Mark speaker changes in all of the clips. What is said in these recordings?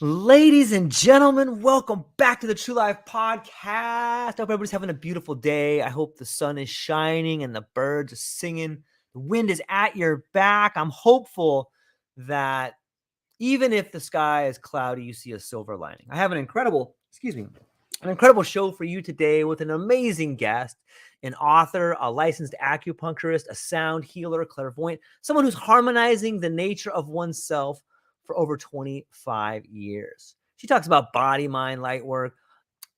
Speaker 1: Ladies and gentlemen, welcome back to the True Life Podcast. I hope everybody's having a beautiful day. I hope the sun is shining and the birds are singing. The wind is at your back. I'm hopeful that even if the sky is cloudy, you see a silver lining. I have an incredible show for you today with an amazing guest, an author, a licensed acupuncturist, a sound healer, clairvoyant, someone who's harmonizing the nature of oneself for over 25 years. She talks about body, mind, light work,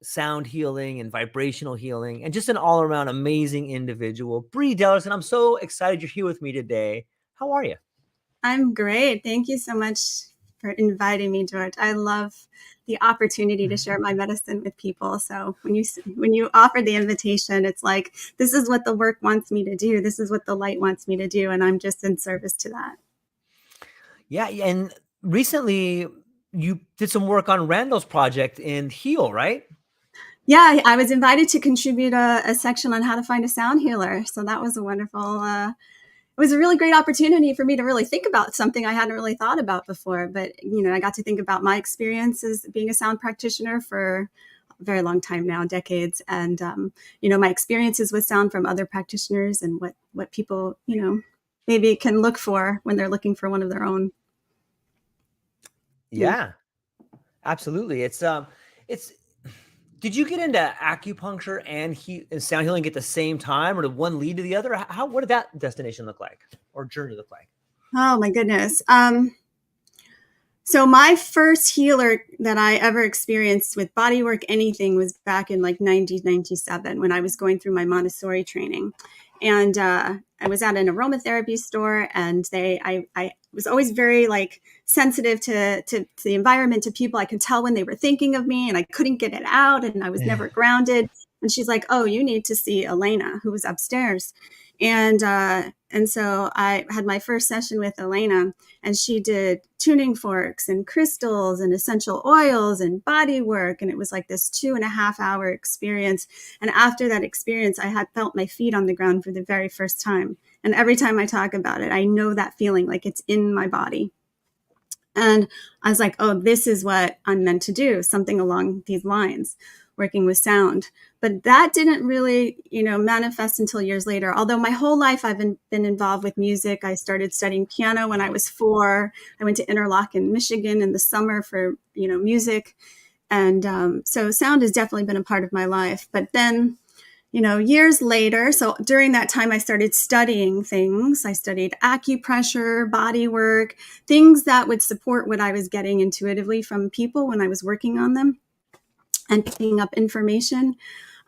Speaker 1: sound healing, and vibrational healing, and just an all-around amazing individual. Bree, Dellerson, I'm so excited you're here with me today. How are you?
Speaker 2: I'm great. Thank you so much for inviting me, George. I love the opportunity to share my medicine with people. So when you offer the invitation, it's like, this is what the work wants me to do. This is what the light wants me to do. And I'm just in service to that.
Speaker 1: Yeah. And recently you did some work on Randall's project in Heal, right?
Speaker 2: Yeah, I was invited to contribute a section on how to find a sound healer. So that was a wonderful, it was a really great opportunity for me to really think about something I hadn't really thought about before. But, I got to think about my experiences being a sound practitioner for a very long time now, decades. And, my experiences with sound from other practitioners and what people, maybe can look for when they're looking for one of their own.
Speaker 1: Yeah, absolutely. Did you get into acupuncture and sound healing at the same time, or did one lead to the other? What did that destination look like, or journey look like?
Speaker 2: Oh my goodness. So my first healer that I ever experienced with bodywork anything was back in like 1997 when I was going through my Montessori training. And I was at an aromatherapy store, and I was always very sensitive to the environment, to people. I could tell when they were thinking of me, and I couldn't get it out, and I was never grounded. And she's like, "Oh, you need to see Elena," who was upstairs. And so I had my first session with Elena, and she did tuning forks and crystals and essential oils and body work. And it was like this 2.5-hour experience. And after that experience, I had felt my feet on the ground for the very first time. And every time I talk about it, I know that feeling, like it's in my body. And I was like, oh, this is what I'm meant to do, something along these lines, working with sound. But that didn't really, manifest until years later. Although my whole life I've been involved with music. I started studying piano when I was 4. I went to Interlochen, Michigan in the summer for, music. And so sound has definitely been a part of my life. But then, years later, so during that time, I started studying things. I studied acupressure, body work, things that would support what I was getting intuitively from people when I was working on them and picking up information.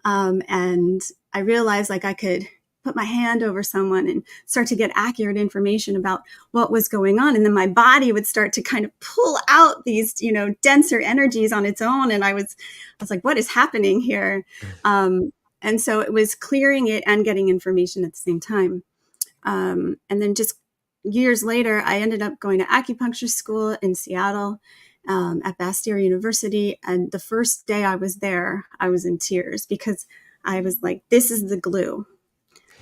Speaker 2: And I realized I could put my hand over someone and start to get accurate information about what was going on. And then my body would start to kind of pull out these, denser energies on its own. And I was like, what is happening here? And so it was clearing it and getting information at the same time. And then just years later, I ended up going to acupuncture school in Seattle at Bastyr University. And the first day I was there, I was in tears because I was like, this is the glue.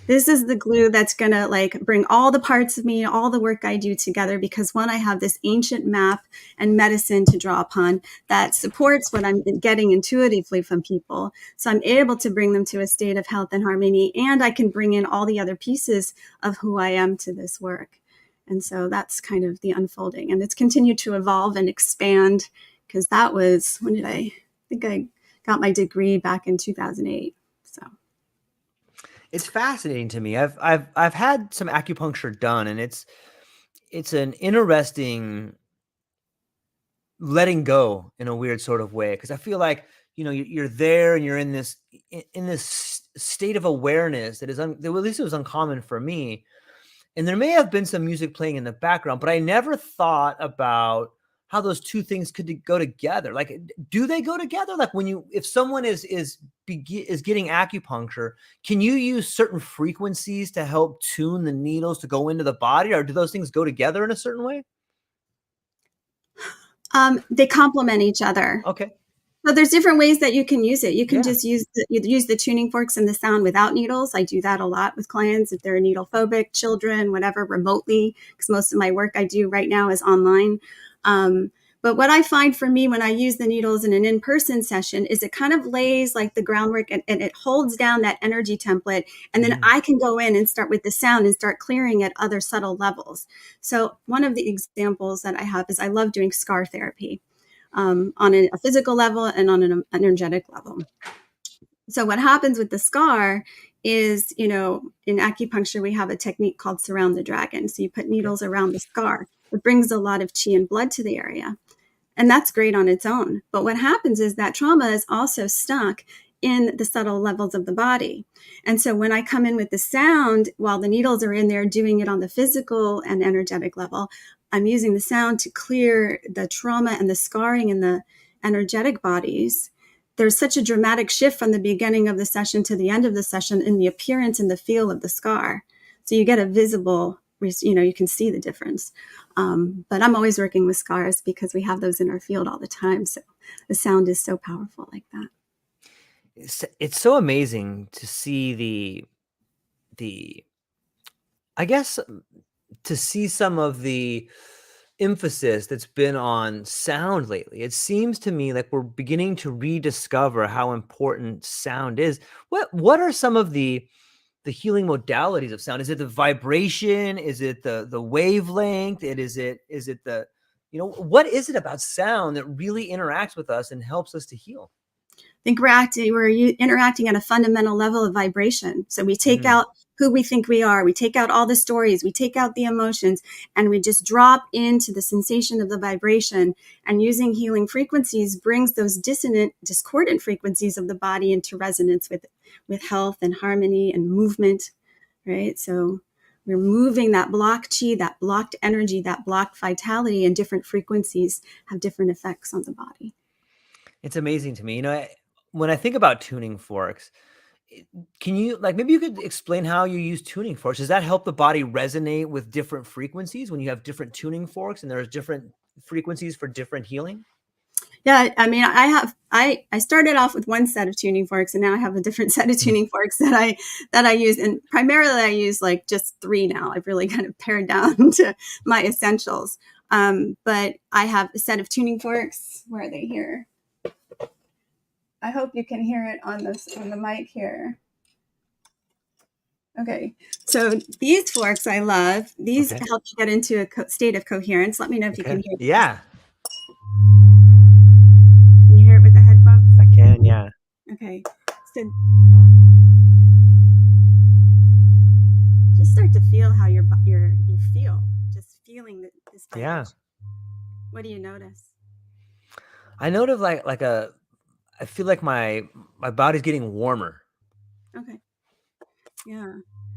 Speaker 2: This is the glue that's going to bring all the parts of me, all the work I do together, because one, I have this ancient map and medicine to draw upon that supports what I'm getting intuitively from people. So I'm able to bring them to a state of health and harmony, and I can bring in all the other pieces of who I am to this work. And so that's kind of the unfolding, and it's continued to evolve and expand, because that was, I think I got my degree back in 2008. So.
Speaker 1: It's fascinating to me. I've had some acupuncture done, and it's an interesting letting go in a weird sort of way, because I feel like you're there and you're in this state of awareness that at least it was uncommon for me. And there may have been some music playing in the background, but I never thought about how those two things could go together. Like, do they go together? Like if someone is getting acupuncture, can you use certain frequencies to help tune the needles to go into the body, or do those things go together in a certain way?
Speaker 2: They complement each other.
Speaker 1: Okay.
Speaker 2: So there's different ways that you can use it. You can just use the tuning forks and the sound without needles. I do that a lot with clients if they're needle phobic, children, whatever, remotely, because most of my work I do right now is online. But what I find for me when I use the needles in an in-person session is it kind of lays like the groundwork, and it holds down that energy template. And then I can go in and start with the sound and start clearing at other subtle levels. So one of the examples that I have is I love doing scar therapy on a physical level and on an energetic level. So what happens with the scar is, in acupuncture, we have a technique called surround the dragon. So you put needles around the scar. It brings a lot of chi and blood to the area. And that's great on its own. But what happens is that trauma is also stuck in the subtle levels of the body. And so when I come in with the sound, while the needles are in there doing it on the physical and energetic level, I'm using the sound to clear the trauma and the scarring in the energetic bodies. There's such a dramatic shift from the beginning of the session to the end of the session in the appearance and the feel of the scar. So you get a visible, you can see the difference. But I'm always working with scars because we have those in our field all the time. So the sound is so powerful like that.
Speaker 1: It's so amazing to see I guess, to see some of the emphasis that's been on sound lately. It seems to me like we're beginning to rediscover how important sound is. What are some of the healing modalities of sound? Is it the vibration? Is it the wavelength? Is it the, what is it about sound that really interacts with us and helps us to heal?
Speaker 2: I think we're interacting at a fundamental level of vibration. So we take out who we think we are. We take out all the stories. We take out the emotions, and we just drop into the sensation of the vibration. And using healing frequencies brings those dissonant, discordant frequencies of the body into resonance with health and harmony and movement, right? So we're moving that blocked chi, that blocked energy, that blocked vitality, and different frequencies have different effects on the body.
Speaker 1: It's amazing to me. When I think about tuning forks, can you, maybe you could explain how you use tuning forks? Does that help the body resonate with different frequencies when you have different tuning forks and there's different frequencies for different healing?
Speaker 2: Yeah, I mean, I started off with one set of tuning forks, and now I have a different set of tuning forks that I use, and primarily I use just 3 now. I've really kind of pared down to my essentials. But I have a set of tuning forks. Where are they here? I hope you can hear it on the mic here. Okay, so these forks I love. These help you get into a state of coherence. Let me know if you can hear it.
Speaker 1: Yeah.
Speaker 2: Can you hear it with the headphones?
Speaker 1: I can, yeah.
Speaker 2: Okay, so just start to feel how you feel. Just feeling this vibration.
Speaker 1: Yeah.
Speaker 2: What do you notice?
Speaker 1: I notice I feel like my body's getting warmer.
Speaker 2: Okay. Yeah.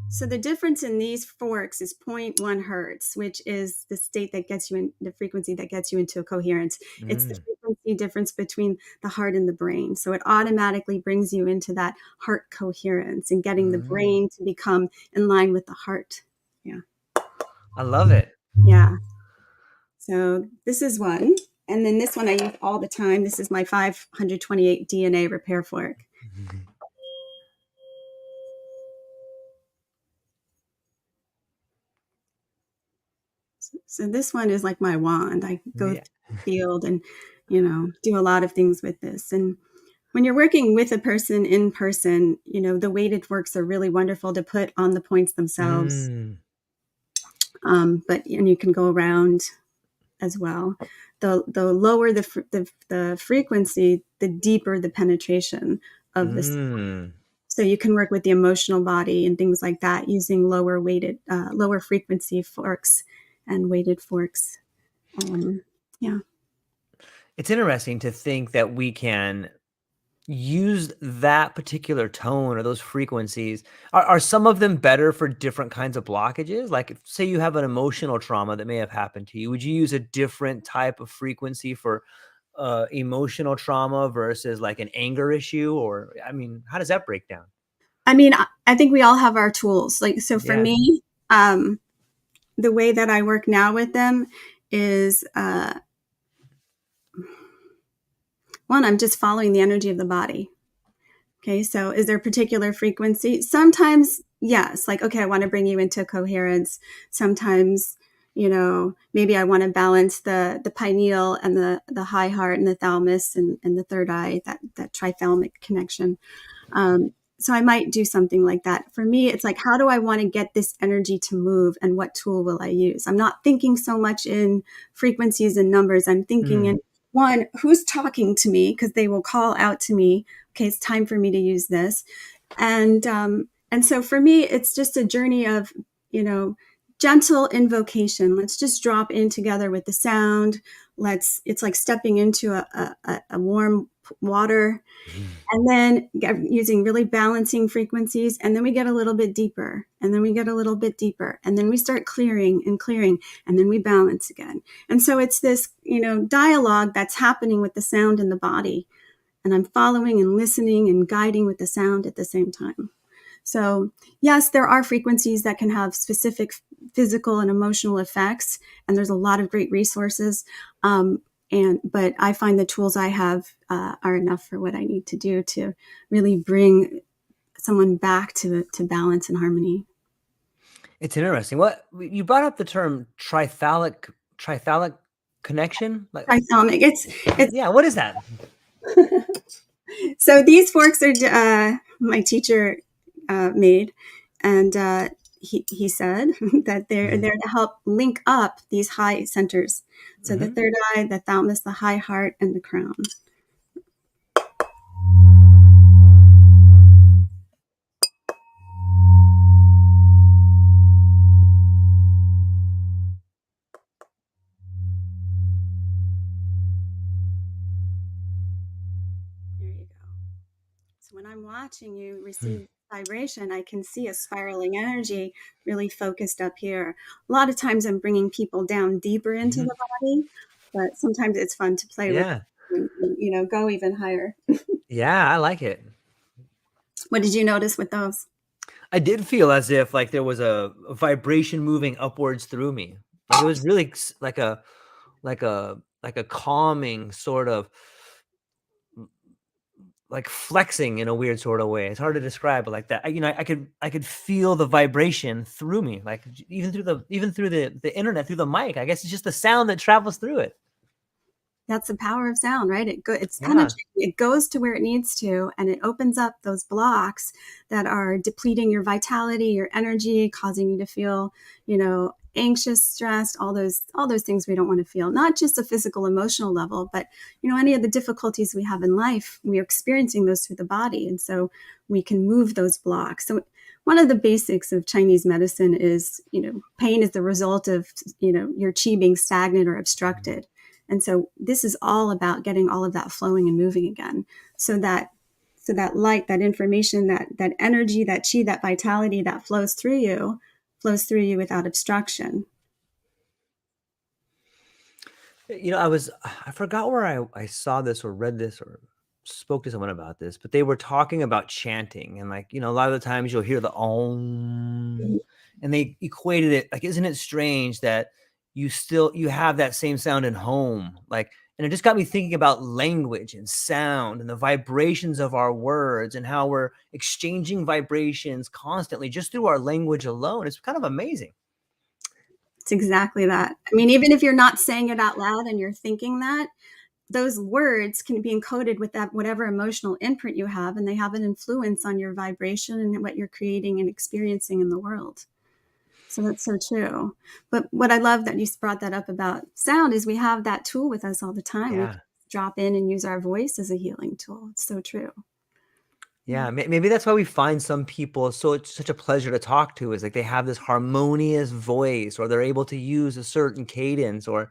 Speaker 2: So the difference in these forks is 0.1 hertz, which is the state that gets you in the frequency that gets you into a coherence. It's the frequency difference between the heart and the brain. So it automatically brings you into that heart coherence and getting the brain to become in line with the heart. Yeah.
Speaker 1: I love it.
Speaker 2: Yeah. So this is one. And then this one I use all the time. This is my 528 DNA repair fork. So this one is like my wand. I go to the field and, do a lot of things with this. And when you're working with a person in person, the weighted forks are really wonderful to put on the points themselves. But you can go around as well. The lower the frequency, the deeper the penetration of the sound. So you can work with the emotional body and things like that using lower frequency forks and weighted forks. Yeah.
Speaker 1: It's interesting to think that we can use that particular tone or those frequencies. Are some of them better for different kinds of blockages? Like, say you have an emotional trauma that may have happened to you. Would you use a different type of frequency for emotional trauma versus like an anger issue? Or, how does that break down?
Speaker 2: I think we all have our tools. So for me, the way that I work now with them is, one, I'm just following the energy of the body. Okay, so is there a particular frequency? Sometimes, yes, okay, I want to bring you into coherence. Sometimes, maybe I want to balance the pineal and the high heart and the thalamus and the third eye, that trithalamic connection. So I might do something like that. For me, it's like, how do I want to get this energy to move, and what tool will I use? I'm not thinking so much in frequencies and numbers. I'm thinking in, one, who's talking to me, because they will call out to me. Okay, it's time for me to use this. And so for me, it's just a journey of, gentle invocation. Let's just drop in together with the sound. It's like stepping into a warm water, and then using really balancing frequencies. And then we get a little bit deeper, and then we get a little bit deeper, and then we start clearing, and then we balance again. And so it's this, dialogue that's happening with the sound in the body. And I'm following and listening and guiding with the sound at the same time. So yes, there are frequencies that can have specific physical and emotional effects, and there's a lot of great resources. But I find the tools I have are enough for what I need to do to really bring someone back to balance and harmony.
Speaker 1: It's interesting. What you brought up the term trithalamic connection.
Speaker 2: Trithalamic. It's
Speaker 1: yeah. What is that?
Speaker 2: So these forks are my teacher made, and he said that they're to help link up these high centers. So the third eye, the thalamus, the high heart, and the crown. There you go. So when I'm watching you receive vibration, I can see a spiraling energy really focused up here. A lot of times I'm bringing people down deeper into the body, but sometimes it's fun to play with, and, go even higher.
Speaker 1: Yeah, I like it.
Speaker 2: What did you notice with those?
Speaker 1: I did feel as if like there was a vibration moving upwards through me. Like it was really like a calming sort of, like flexing in a weird sort of way. It's hard to describe, but like that, I could feel the vibration through me, like even through the internet, through the mic. I guess it's just the sound that travels through it.
Speaker 2: That's the power of sound, right? It's penetrating. It goes to where it needs to, and it opens up those blocks that are depleting your vitality, your energy, causing you to feel, anxious, stressed, all those things we don't want to feel. Not just a physical, emotional level, but any of the difficulties we have in life, we are experiencing those through the body, and so we can move those blocks. So one of the basics of Chinese medicine is, pain is the result of, your qi being stagnant or obstructed. And so this is all about getting all of that flowing and moving again. So that light, that information, that energy, that qi, that vitality that flows through you without obstruction.
Speaker 1: I forgot where I saw this or read this or spoke to someone about this, but they were talking about chanting, and like, a lot of the times you'll hear the om, and they equated it like, isn't it strange that you have that same sound in home? Like, and it just got me thinking about language and sound and the vibrations of our words and how we're exchanging vibrations constantly just through our language alone. It's kind of amazing.
Speaker 2: It's exactly that. I mean, even if you're not saying it out loud and you're thinking that, those words can be encoded with that whatever emotional imprint you have, and they have an influence on your vibration and what you're creating and experiencing in the world. So that's so true. But what I love that you brought that up about sound is we have that tool with us all the time.
Speaker 1: Yeah.
Speaker 2: We can drop in and use our voice as a healing tool. It's so true.
Speaker 1: Yeah, maybe that's why we find some people so it's such a pleasure to talk to, is like they have this harmonious voice, or they're able to use a certain cadence, or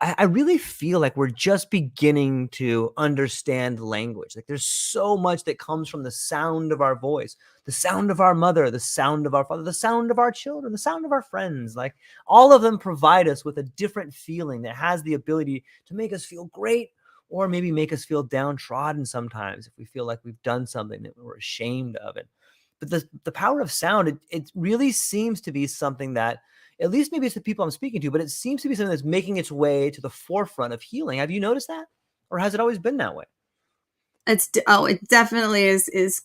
Speaker 1: I really feel like we're just beginning to understand language. Like there's so much that comes from the sound of our voice, the sound of our mother, the sound of our father, the sound of our children, the sound of our friends. Like all of them provide us with a different feeling that has the ability to make us feel great, or maybe make us feel downtrodden sometimes if we feel like we've done something that we're ashamed of it. But the power of sound, it really seems to be something that, at least maybe it's the people I'm speaking to, but it seems to be something that's making its way to the forefront of healing. Have you noticed that? Or has it always been that way?
Speaker 2: It definitely is.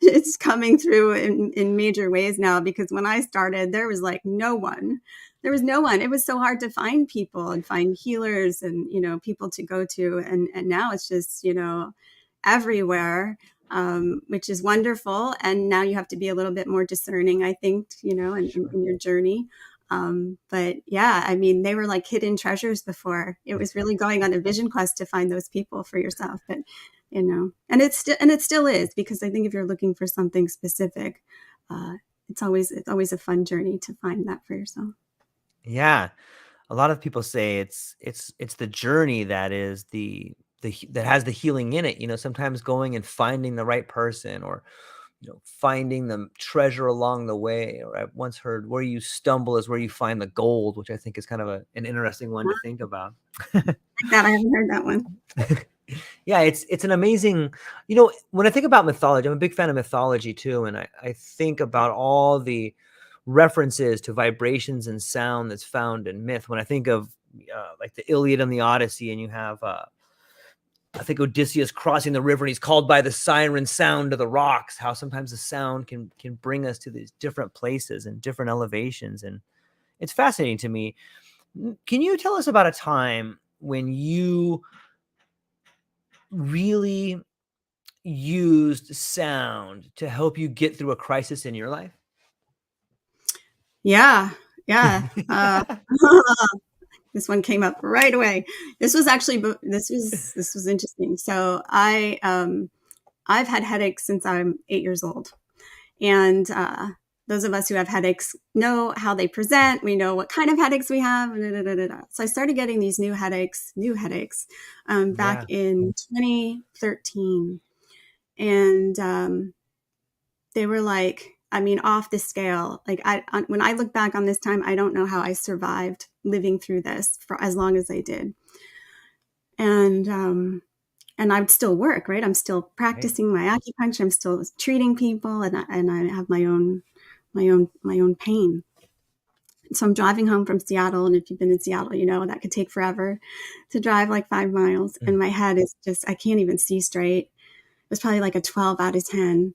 Speaker 2: it's coming through in major ways now, because when I started, there was like no one. There was no one. It was so hard to find people and find healers and, people to go to. And now it's just, everywhere, which is wonderful. And now you have to be a little bit more discerning, I think, in your journey. But yeah, I mean, they were like hidden treasures before. It was really going on a vision quest to find those people for yourself. But, and it still is, because I think if you're looking for something specific, it's always a fun journey to find that for yourself.
Speaker 1: Yeah. A lot of people say it's the journey that is that has the healing in it. Sometimes going and finding the right person, or finding the treasure along the way. Or I once heard, where you stumble is where you find the gold, which I think is kind of an interesting one to think about.
Speaker 2: Like that, I haven't heard that one.
Speaker 1: Yeah, it's an amazing, when I think about mythology, I'm a big fan of mythology too. And I think about all the references to vibrations and sound that's found in myth. When I think of like the Iliad and the Odyssey, and you have I think Odysseus crossing the river and he's called by the siren sound of the rocks, how sometimes the sound can bring us to these different places and different elevations. And it's fascinating to me. Can you tell us about a time when you really used sound to help you get through a crisis in your life?
Speaker 2: Yeah. This one came up right away. This was actually, this was interesting. So I've had headaches since I'm 8 years old. And those of us who have headaches know how they present. We know what kind of headaches we have. So I started getting these new headaches back in 2013. And they were like, I mean, off the scale. Like when I look back on this time, I don't know how I survived living through this for as long as I did. And I would still work, right? I'm still practicing my acupuncture. I'm still treating people, and I have my own pain. So I'm driving home from Seattle, and if you've been in Seattle, that could take forever to drive, like 5 miles. And my head is just, I can't even see straight. It was probably like a 12 out of 10.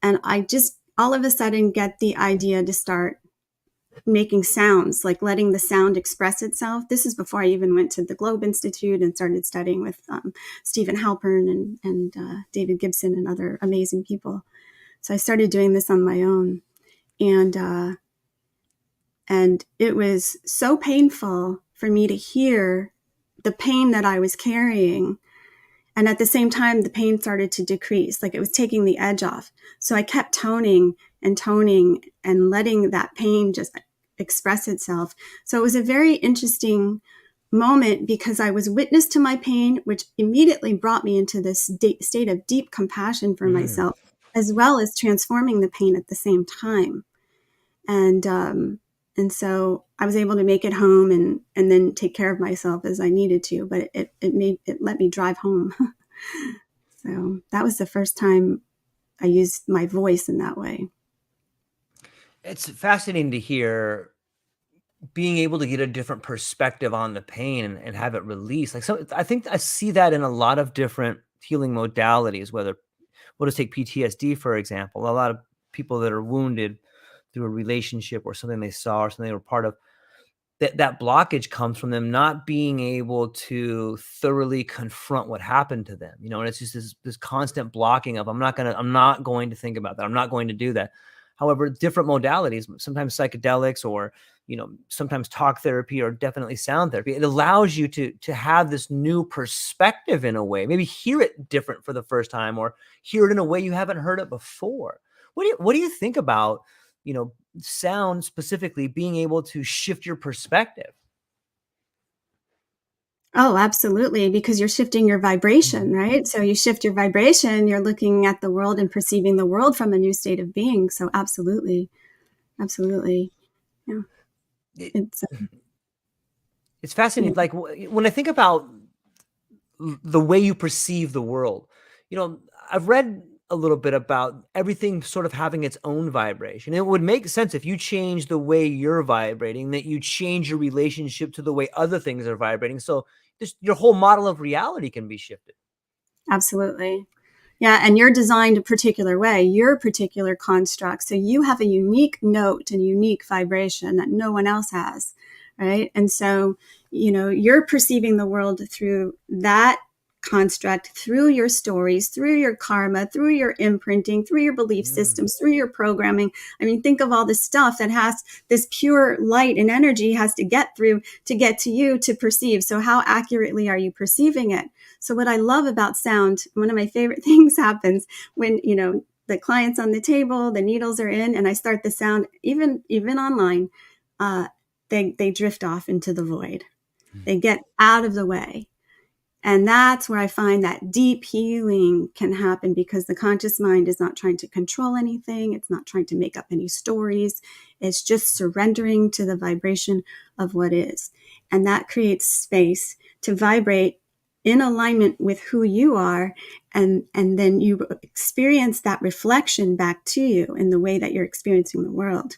Speaker 2: And I just all of a sudden get the idea to start making sounds, like letting the sound express itself. This is before I even went to the Globe Institute and started studying with Stephen Halpern and David Gibson and other amazing people. So I started doing this on my own. And it was so painful for me to hear the pain that I was carrying. And at the same time, the pain started to decrease, like it was taking the edge off. So I kept toning and letting that pain just express itself. So it was a very interesting moment, because I was witness to my pain, which immediately brought me into this state of deep compassion for myself, as well as transforming the pain at the same time. And so I was able to make it home and then take care of myself as I needed to, but it let me drive home. So that was the first time I used my voice in that way.
Speaker 1: It's fascinating to hear being able to get a different perspective on the pain and have it release. Like, so I think I see that in a lot of different healing modalities, whether we'll just take PTSD, for example. A lot of people that are wounded through a relationship or something they saw or something they were part of, that blockage comes from them not being able to thoroughly confront what happened to them, and it's just this constant blocking of, I'm not going to think about that. I'm not going to do that. However, different modalities, sometimes psychedelics or, sometimes talk therapy or definitely sound therapy, it allows you to have this new perspective in a way, maybe hear it different for the first time or hear it in a way you haven't heard it before. What do you think about, sound specifically being able to shift your perspective?
Speaker 2: Oh, absolutely. Because you're shifting your vibration, right? So you shift your vibration, you're looking at the world and perceiving the world from a new state of being. So absolutely. Absolutely. Yeah.
Speaker 1: It's fascinating. Like, when I think about the way you perceive the world, I've read a little bit about everything sort of having its own vibration. It would make sense if you change the way you're vibrating, that you change your relationship to the way other things are vibrating. So your whole model of reality can be shifted.
Speaker 2: Absolutely. Yeah, and you're designed a particular way, your particular construct. So you have a unique note and unique vibration that no one else has, right? And so, you're perceiving the world through that construct, through your stories, through your karma, through your imprinting, through your belief systems, through your programming. I mean, think of all the stuff that has this pure light and energy has to get through to get to you to perceive. So how accurately are you perceiving it? So what I love about sound, one of my favorite things happens when, the client's on the table, the needles are in, and I start the sound, even online, they drift off into the void. They get out of the way. And that's where I find that deep healing can happen, because the conscious mind is not trying to control anything. It's not trying to make up any stories. It's just surrendering to the vibration of what is. And that creates space to vibrate in alignment with who you are. And then you experience that reflection back to you in the way that you're experiencing the world.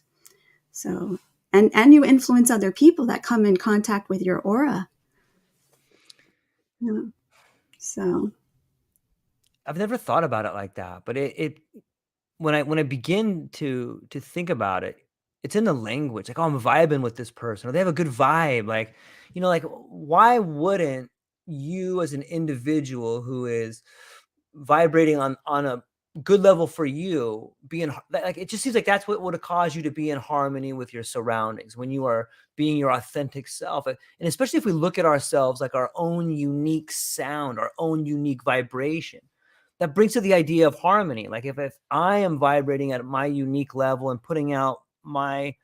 Speaker 2: So, and you influence other people that come in contact with your aura. Yeah. So
Speaker 1: I've never thought about it like that, but it when I begin to think about it, it's in the language. Like, oh, I'm vibing with this person, or they have a good vibe. Like, like, why wouldn't you as an individual who is vibrating on a good level for you be in, like, it just seems like that's what would have caused you to be in harmony with your surroundings when you are being your authentic self. And especially if we look at ourselves like our own unique sound, our own unique vibration, that brings to the idea of harmony. Like, if I am vibrating at my unique level and putting out the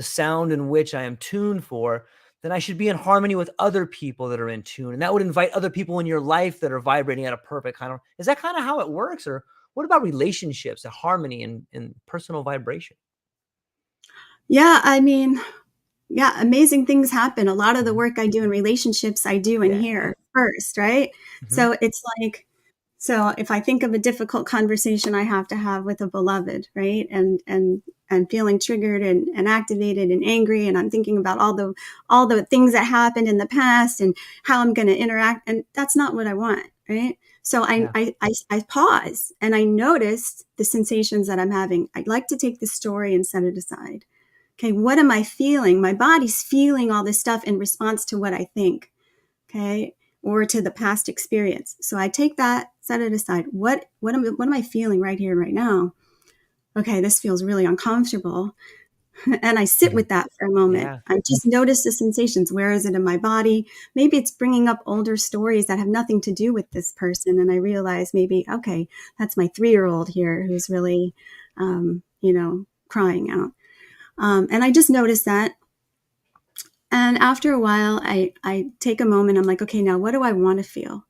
Speaker 1: sound in which I am tuned for, then I should be in harmony with other people that are in tune. And that would invite other people in your life that are vibrating at a perfect kind of, is that kind of how it works? Or what about relationships, a harmony and personal vibration?
Speaker 2: yeah, I mean, yeah, amazing things happen. A lot of the work I do in relationships, I do in
Speaker 1: Yeah.
Speaker 2: here first, right? So it's like, so if I think of a difficult conversation I have to have with a beloved, right? And feeling triggered and activated and angry, and I'm thinking about all the things that happened in the past and how I'm going to interact, and that's not what I want, right? So
Speaker 1: Yeah.
Speaker 2: I pause and I notice the sensations that I'm having. I'd like to take the story and set it aside. Okay, what am I feeling? My body's feeling all this stuff in response to what I think, okay, or to the past experience. So I take that, set it aside. What am I feeling right here, right now? Okay, this feels really uncomfortable. And I sit with that for a moment.
Speaker 1: Yeah.
Speaker 2: I just notice the sensations. Where is it in my body? Maybe it's bringing up older stories that have nothing to do with this person. And I realize maybe, okay, that's my 3-year-old here who's really, crying out. And I just noticed that. And after a while, I take a moment. I'm like, okay, now what do I want to feel?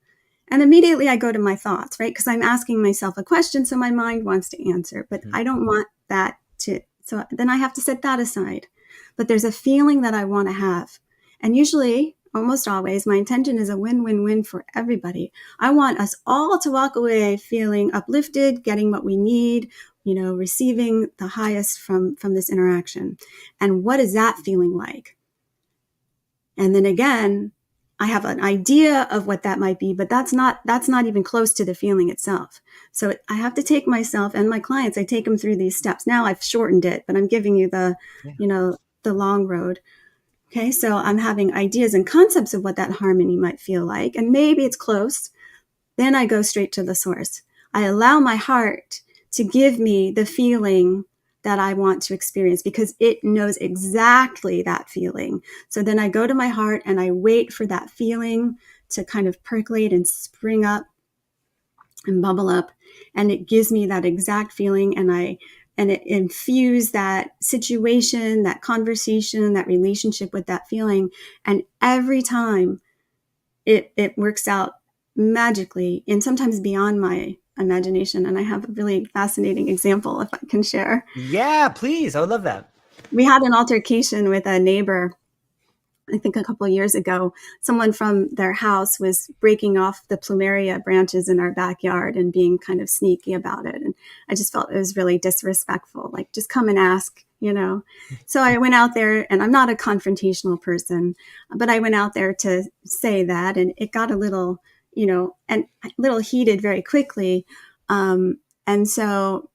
Speaker 2: And immediately I go to my thoughts, right? Because I'm asking myself a question, so my mind wants to answer, but I don't want that to. So then I have to set that aside. But there's a feeling that I want to have. And usually, almost always, my intention is a win-win-win for everybody. I want us all to walk away feeling uplifted, getting what we need, receiving the highest from this interaction. And what is that feeling like? And then again, I have an idea of what that might be, but that's not even close to the feeling itself. So I have to take myself and my clients, I take them through these steps. Now I've shortened it, but I'm giving you the long road. Okay. So I'm having ideas and concepts of what that harmony might feel like. And maybe it's close. Then I go straight to the source. I allow my heart to give me the feeling that I want to experience, because it knows exactly that feeling. So then I go to my heart and I wait for that feeling to kind of percolate and spring up and bubble up. And it gives me that exact feeling. And it infuse that situation, that conversation, that relationship with that feeling. And every time it works out magically, and sometimes beyond my imagination. And I have a really fascinating example, if I can share.
Speaker 1: Yeah, please. I would love that.
Speaker 2: We had an altercation with a neighbor, I think a couple of years ago. Someone from their house was breaking off the plumeria branches in our backyard and being kind of sneaky about it. And I just felt it was really disrespectful. Like, just come and ask, So I went out there, and I'm not a confrontational person, but I went out there to say that, and it got a little and a little heated very quickly. And so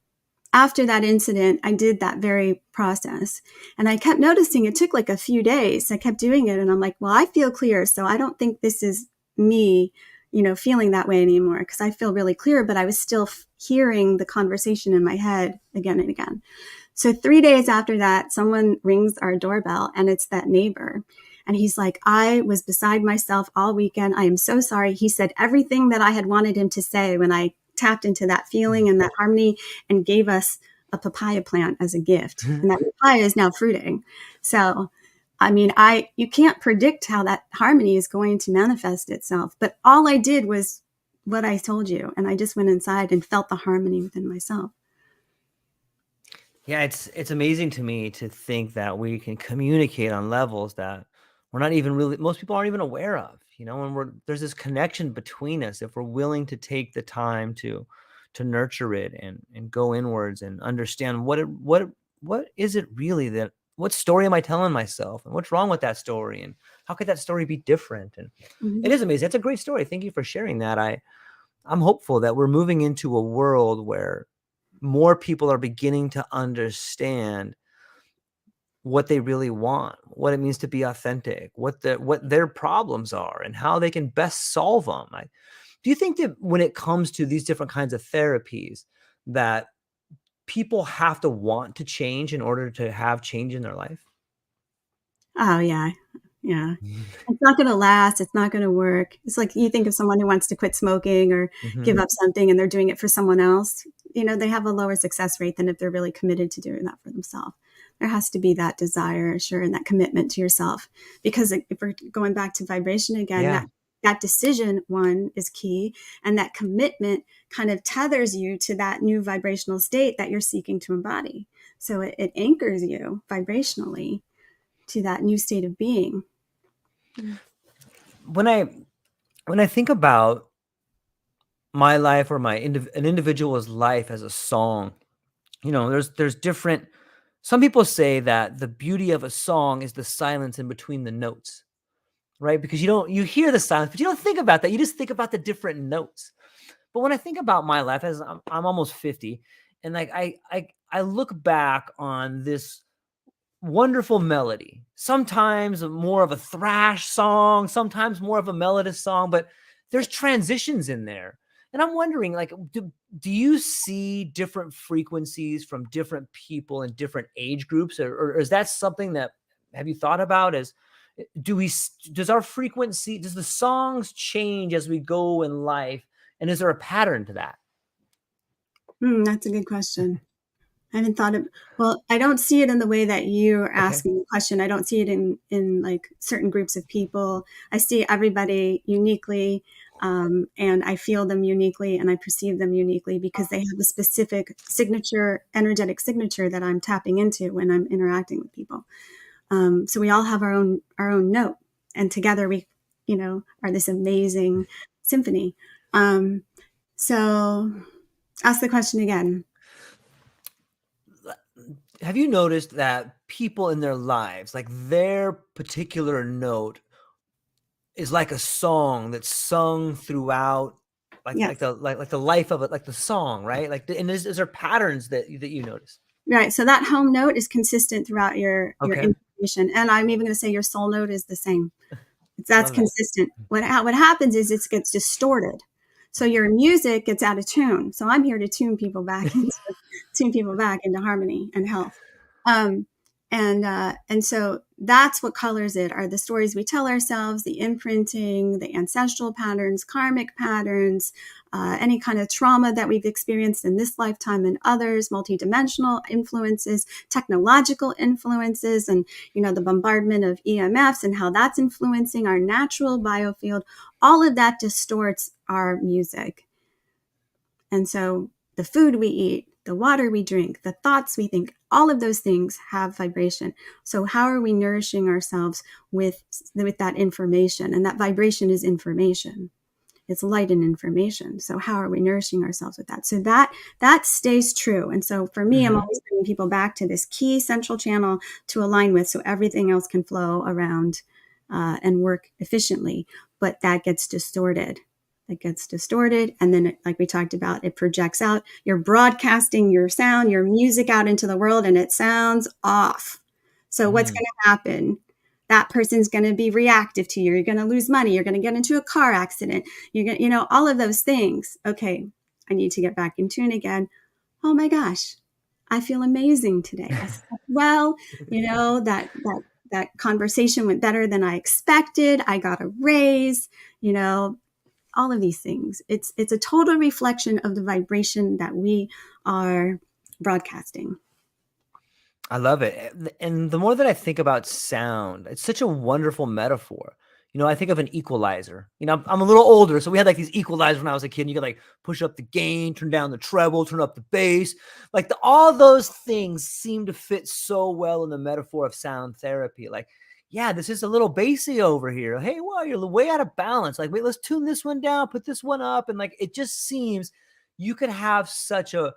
Speaker 2: after that incident, I did that very process, and I kept noticing it took like a few days. I kept doing it, and I'm like, well, I feel clear. So I don't think this is me, feeling that way anymore, because I feel really clear, but I was still hearing the conversation in my head again and again. So 3 days after that, someone rings our doorbell, and it's that neighbor. And he's like, I was beside myself all weekend. I am so sorry. He said everything that I had wanted him to say when I tapped into that feeling and that harmony, and gave us a papaya plant as a gift. And that papaya is now fruiting. So, I mean, you can't predict how that harmony is going to manifest itself. But all I did was what I told you. And I just went inside and felt the harmony within myself.
Speaker 1: Yeah, it's amazing to me to think that we can communicate on levels that we're not even really, most people aren't even aware of, and there's this connection between us if we're willing to take the time to nurture it and go inwards and understand what is it really, what story am I telling myself, and what's wrong with that story, and how could that story be different? And
Speaker 2: Mm-hmm.
Speaker 1: it is amazing. It's a great story. Thank you for sharing that. I'm hopeful that we're moving into a world where more people are beginning to understand what they really want, what it means to be authentic, what their problems are, and how they can best solve them. Do you think that when it comes to these different kinds of therapies, that people have to want to change in order to have change in their life?
Speaker 2: Oh, yeah. Yeah. It's not going to last. It's not going to work. It's like you think of someone who wants to quit smoking or give up something, and they're doing it for someone else. They have a lower success rate than if they're really committed to doing that for themselves. There has to be that desire, sure, and that commitment to yourself. Because if we're going back to vibration again,
Speaker 1: Yeah.
Speaker 2: that decision one is key. And that commitment kind of tethers you to that new vibrational state that you're seeking to embody. So it anchors you vibrationally to that new state of being.
Speaker 1: When I think about my life or an individual's life as a song, there's different. Some people say that the beauty of a song is the silence in between the notes, right? Because you hear the silence, but you don't think about that. You just think about the different notes. But when I think about my life, as I'm almost 50, and like I look back on this wonderful melody, sometimes more of a thrash song, sometimes more of a melodious song, but there's transitions in there. And I'm wondering, like, do you see different frequencies from different people in different age groups, or is that something that, have you thought about? As does our frequency, does the songs change as we go in life, and is there a pattern to that?
Speaker 2: That's a good question. I haven't thought of, well, I don't see it in the way that you're asking the question. I don't see it in like certain groups of people. I see everybody uniquely, and I feel them uniquely, and I perceive them uniquely because they have a specific signature, energetic signature that I'm tapping into when I'm interacting with people. So we all have our own note, and together we, are this amazing symphony. So ask the question again.
Speaker 1: Have you noticed that people in their lives, like their particular note is like a song that's sung throughout, like
Speaker 2: Yes.
Speaker 1: like the life of it, like the song, right? Like, and is there patterns that you notice?
Speaker 2: Right. So that home note is consistent throughout your
Speaker 1: Okay.
Speaker 2: information. And I'm even going to say your soul note is the same. That's
Speaker 1: Love that.
Speaker 2: consistent. What happens is it gets distorted. So your music gets out of tune. So I'm here to tune people back into harmony and health. Um, and so that's what colors it, are the stories we tell ourselves, the imprinting, the ancestral patterns, karmic patterns, any kind of trauma that we've experienced in this lifetime and others, multidimensional influences, technological influences, and the bombardment of EMFs and how that's influencing our natural biofield. All of that distorts our music. And so the food we eat, the water we drink, the thoughts we think, all of those things have vibration. So how are we nourishing ourselves with that information? And that vibration is information. It's light and information. So how are we nourishing ourselves with that? So that stays true. And so for me, I'm always bringing people back to this key central channel to align with, so everything else can flow around and work efficiently. But that gets distorted that gets distorted. And then, like we talked about, it projects out. You're broadcasting your sound, your music out into the world, and it sounds off. So what's going to happen? That person's going to be reactive to you. You're going to lose money. You're going to get into a car accident. You're going to, all of those things. Okay, I need to get back in tune again. Oh my gosh, I feel amazing today. I slept well. That conversation went better than I expected. I got a raise. All of these things. It's a total reflection of the vibration that we are broadcasting.
Speaker 1: I love it. And the more that I think about sound, it's such a wonderful metaphor. I think of an equalizer. I'm a little older, so we had like these equalizers when I was a kid. And you could like push up the gain, turn down the treble, turn up the bass. Like all those things seem to fit so well in the metaphor of sound therapy. Like, yeah, this is a little bassy over here. Hey, well, you're way out of balance. Like, wait, let's tune this one down, put this one up. And like, it just seems you could have such a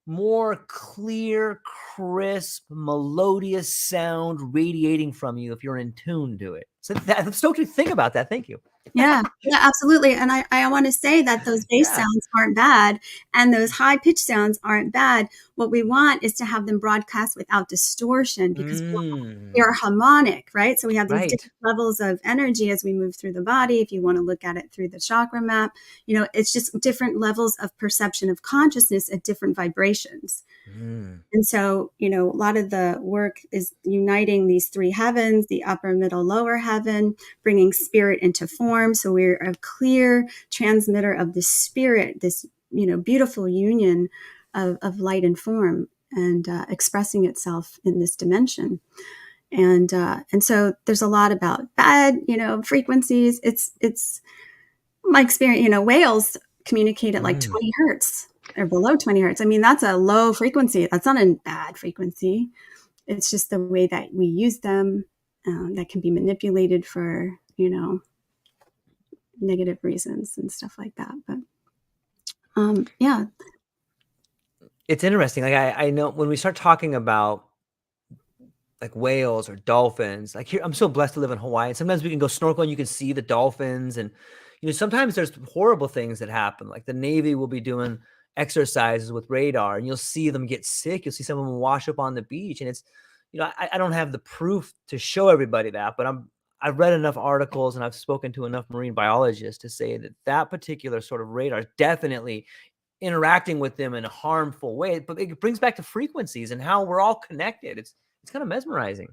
Speaker 1: more clear, crisp, melodious sound radiating from you if you're in tune to it. So I'm stoked to think about that. Thank you.
Speaker 2: Yeah, absolutely. And I want to say that those bass sounds aren't bad and those high pitch sounds aren't bad. What we want is to have them broadcast without distortion because they're harmonic, right? So we have these different levels of energy as we move through the body. If you want to look at it through the chakra map, it's just different levels of perception of consciousness at different vibrations. And so, a lot of the work is uniting these three heavens, the upper, middle, lower heaven, bringing spirit into form. So we're a clear transmitter of the spirit, this, beautiful union of light and form and expressing itself in this dimension. And so there's a lot about bad, frequencies. It's my experience, whales communicate at like 20 hertz. Or below 20 hertz. I mean, that's a low frequency. That's not a bad frequency. It's just the way that we use them that can be manipulated for, negative reasons and stuff like that. But yeah.
Speaker 1: It's interesting. Like I know when we start talking about like whales or dolphins, like here, I'm so blessed to live in Hawaii. And sometimes we can go snorkel and you can see the dolphins. And, sometimes there's horrible things that happen. Like the Navy will be doing exercises with radar and you'll see them get sick. You'll see some of them wash up on the beach. And it's, I don't have the proof to show everybody that, but I've read enough articles and I've spoken to enough marine biologists to say that particular sort of radar is definitely interacting with them in a harmful way. But it brings back to frequencies and how we're all connected. It's kind of mesmerizing.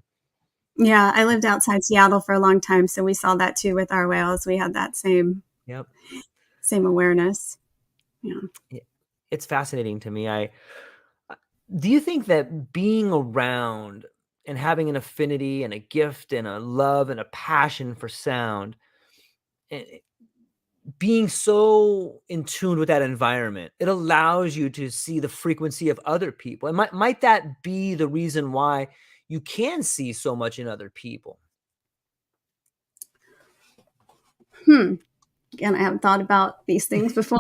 Speaker 2: Yeah, I lived outside Seattle for a long time, so we saw that too with our whales. We had that same awareness. Yeah.
Speaker 1: It's fascinating to me. Do you think that being around and having an affinity and a gift and a love and a passion for sound, being so in tune with that environment, it allows you to see the frequency of other people? And might that be the reason why you can see so much in other people?
Speaker 2: Again, I haven't thought about these things before.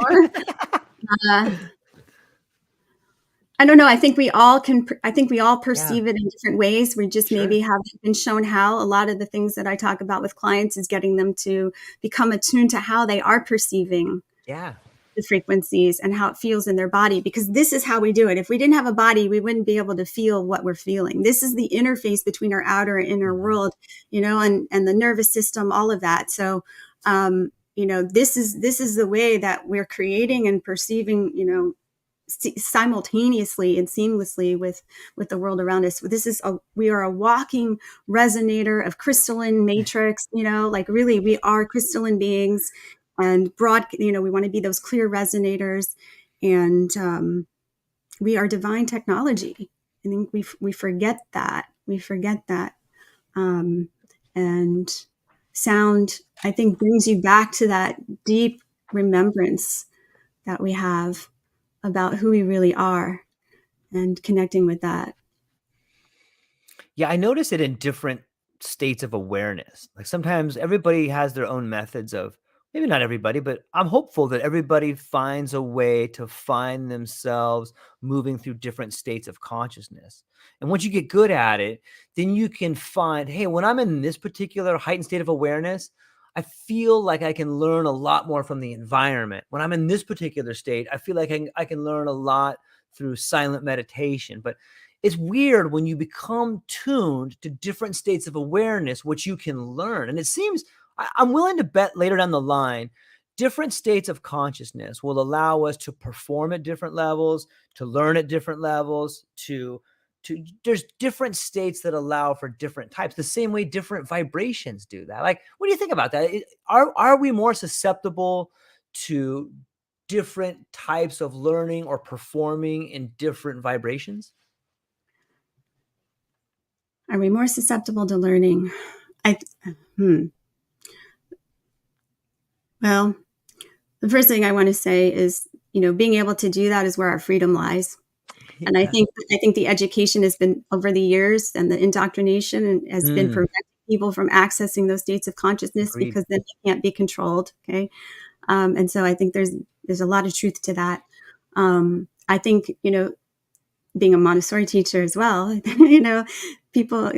Speaker 2: I don't know. I think we all perceive it in different ways. We just maybe haven't been shown how. A lot of the things that I talk about with clients is getting them to become attuned to how they are perceiving the frequencies and how it feels in their body, because this is how we do it. If we didn't have a body, we wouldn't be able to feel what we're feeling. This is the interface between our outer and inner world, and the nervous system, all of that. So, this is the way that we're creating and perceiving, simultaneously and seamlessly with the world around us. We are a walking resonator of crystalline matrix, like really we are crystalline beings and we want to be those clear resonators, and we are divine technology. I think we forget that. And sound, I think, brings you back to that deep remembrance that we have about who we really are and connecting with that.
Speaker 1: Yeah, I notice it in different states of awareness. Like sometimes everybody has their own methods of, maybe not everybody, but I'm hopeful that everybody finds a way to find themselves moving through different states of consciousness. And once you get good at it, then you can find, hey, when I'm in this particular heightened state of awareness, I feel like I can learn a lot more from the environment. When I'm in this particular state, I feel like I can learn a lot through silent meditation. But it's weird when you become tuned to different states of awareness, which you can learn. And it seems, I'm willing to bet later down the line, different states of consciousness will allow us to perform at different levels, to learn at different levels, to there's different states that allow for different types, the same way different vibrations do that. Like, what do you think about that? Are we more susceptible to different types of learning or performing in different vibrations?
Speaker 2: Are we more susceptible to learning? I hmm. Well, the first thing I want to say is, being able to do that is where our freedom lies. And I
Speaker 1: Yeah.
Speaker 2: think the education has been over the years, and the indoctrination has been
Speaker 1: Mm,
Speaker 2: preventing people from accessing those states of consciousness,
Speaker 1: agreed.
Speaker 2: because then they can't be controlled. Okay. And so I think there's a lot of truth to that. I think, being a Montessori teacher as well, people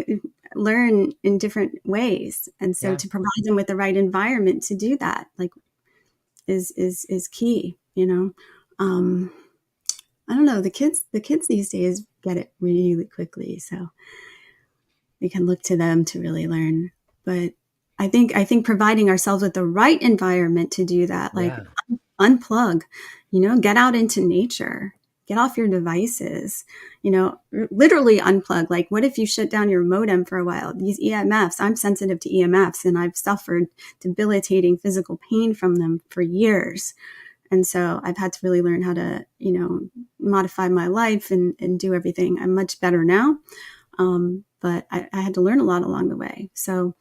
Speaker 2: learn in different ways. And so
Speaker 1: Yeah.
Speaker 2: to provide them with the right environment to do that, like, is key, Um, I don't know. The kids these days get it really quickly, so we can look to them to really learn. But I think providing ourselves with the right environment to do that, like,
Speaker 1: Yeah.
Speaker 2: unplug, get out into nature, get off your devices, literally unplug. Like, what if you shut down your modem for a while? These EMFs, I'm sensitive to EMFs, and I've suffered debilitating physical pain from them for years. And so I've had to really learn how to, modify my life and do everything. I'm much better now. But I had to learn a lot along the way. So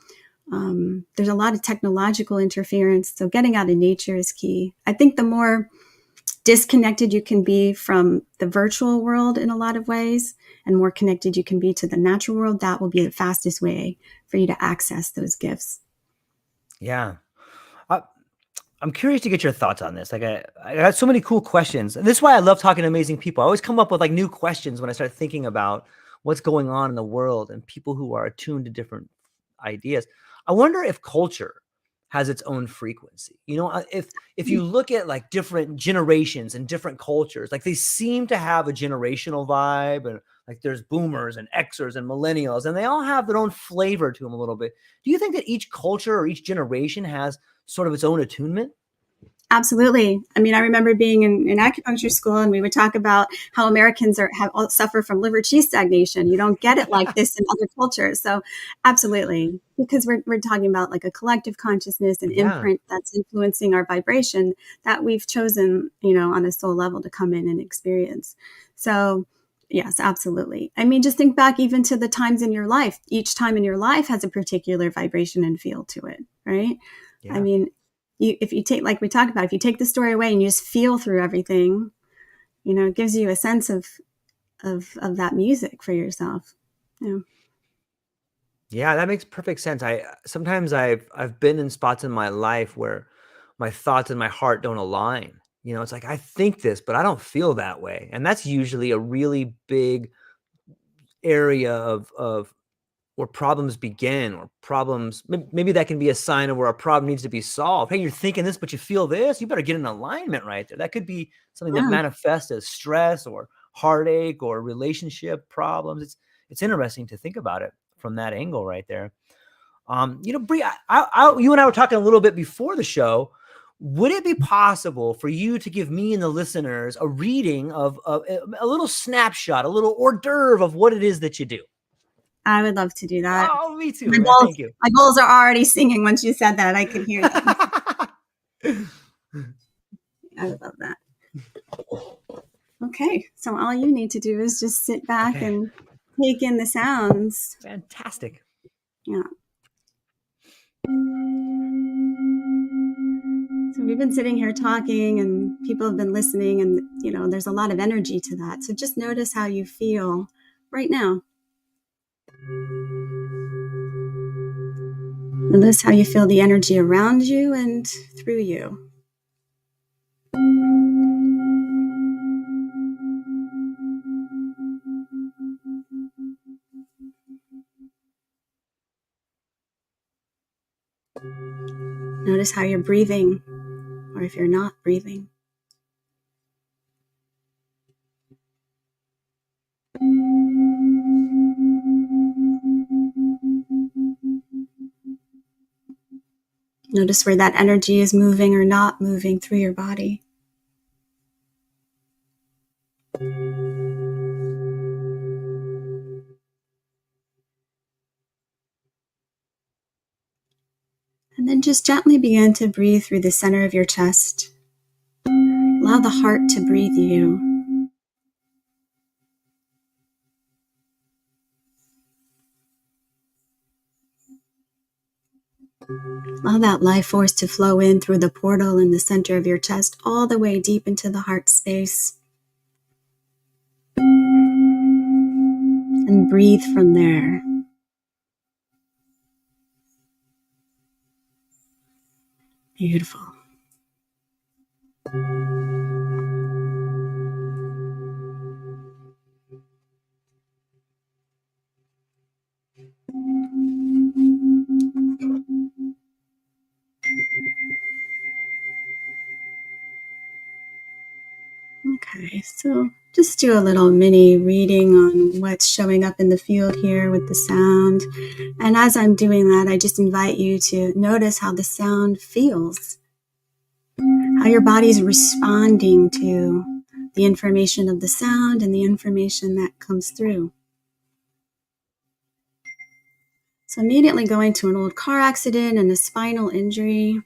Speaker 2: there's a lot of technological interference. So getting out in nature is key. I think the more disconnected you can be from the virtual world in a lot of ways, and more connected you can be to the natural world, that will be the fastest way for you to access those gifts.
Speaker 1: Yeah. I, I'm curious to get your thoughts on this. Like, I got so many cool questions. And this is why I love talking to amazing people. I always come up with like new questions when I start thinking about what's going on in the world and people who are attuned to different ideas. I wonder if culture has its own frequency. If you look at like different generations and different cultures, like they seem to have a generational vibe, and like there's boomers and Xers and millennials, and they all have their own flavor to them a little bit. Do you think that each culture or each generation has sort of its own attunement?
Speaker 2: Absolutely. I mean, I remember being in acupuncture school, and we would talk about how Americans suffer from liver cheese stagnation. You don't get it like this in other cultures. So, absolutely, because we're talking about like a collective consciousness and
Speaker 1: Yeah.
Speaker 2: imprint that's influencing our vibration that we've chosen, on a soul level to come in and experience. So, yes, absolutely. I mean, just think back even to the times in your life. Each time in your life has a particular vibration and feel to it, right? I
Speaker 1: Yeah.
Speaker 2: mean, if you take, like we talked about, if you take the story away and you just feel through everything, it gives you a sense of that music for yourself. Yeah.
Speaker 1: Yeah, that makes perfect sense. I sometimes I've been in spots in my life where my thoughts and my heart don't align. It's like I think this, but I don't feel that way. And that's usually a really big area of where problems begin, or problems. Maybe that can be a sign of where a problem needs to be solved. Hey, you're thinking this, but you feel this. You better get in alignment right there. That could be something that
Speaker 2: Yeah.
Speaker 1: manifests as stress or heartache or relationship problems. It's interesting to think about it from that angle right there. Bree, you and I were talking a little bit before the show. Would it be possible for you to give me and the listeners a reading of a little snapshot, a little hors d'oeuvre of what it is that you do?
Speaker 2: I would love to do that.
Speaker 1: Oh, me too,
Speaker 2: My
Speaker 1: man.
Speaker 2: balls,
Speaker 1: Thank you.
Speaker 2: my balls are already singing once you said that. I could hear them. I would love that. Okay. So all you need to do is just sit back
Speaker 1: Okay,
Speaker 2: and take in the sounds.
Speaker 1: fantastic.
Speaker 2: Yeah. So we've been sitting here talking, and people have been listening, and there's a lot of energy to that. So just notice how you feel right now. Notice how you feel the energy around you and through you. Notice how you're breathing, or if you're not breathing. Notice where that energy is moving or not moving through your body. And then just gently begin to breathe through the center of your chest. Allow the heart to breathe you. Allow that life force to flow in through the portal in the center of your chest, all the way deep into the heart space. And breathe from there. Beautiful. Okay, so just do a little mini reading on what's showing up in the field here with the sound. And as I'm doing that, I just invite you to notice how the sound feels, how your body's responding to the information of the sound and the information that comes through. So immediately going to an old car accident and a spinal injury.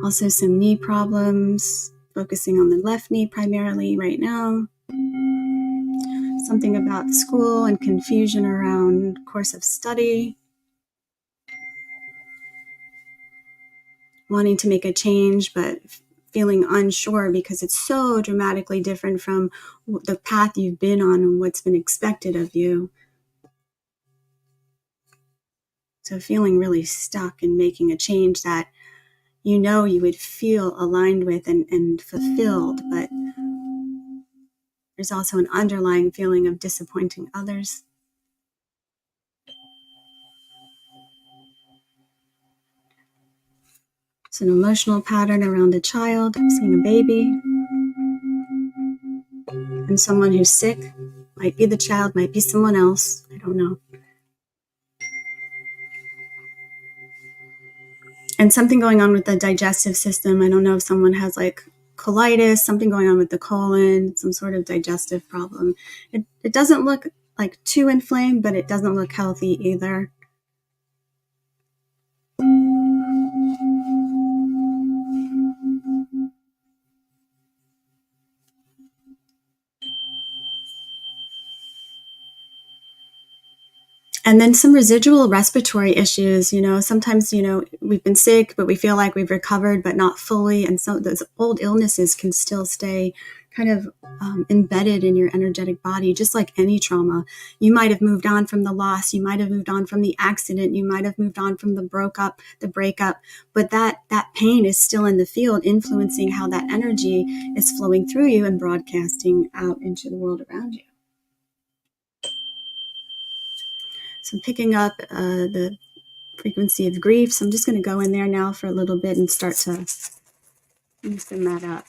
Speaker 2: Also some knee problems, focusing on the left knee primarily right now. Something about school and confusion around course of study. Wanting to make a change, but feeling unsure because it's so dramatically different from the path you've been on and what's been expected of you. So feeling really stuck and making a change that you know you would feel aligned with and fulfilled, but there's also an underlying feeling of disappointing others. It's an emotional pattern around a child, seeing a baby, and someone who's sick. Might be the child, might be someone else. I don't know. And something going on with the digestive system. I don't know if someone has like colitis, something going on with the colon, some sort of digestive problem. It doesn't look like too inflamed, but it doesn't look healthy either. And then some residual respiratory issues, sometimes, we've been sick, but we feel like we've recovered, but not fully. And so those old illnesses can still stay kind of embedded in your energetic body, just like any trauma. You might have moved on from the loss. You might have moved on from the accident. You might have moved on from the breakup, but that pain is still in the field, influencing how that energy is flowing through you and broadcasting out into the world around you. So picking up the frequency of grief. So I'm just going to go in there now for a little bit and start to loosen that up.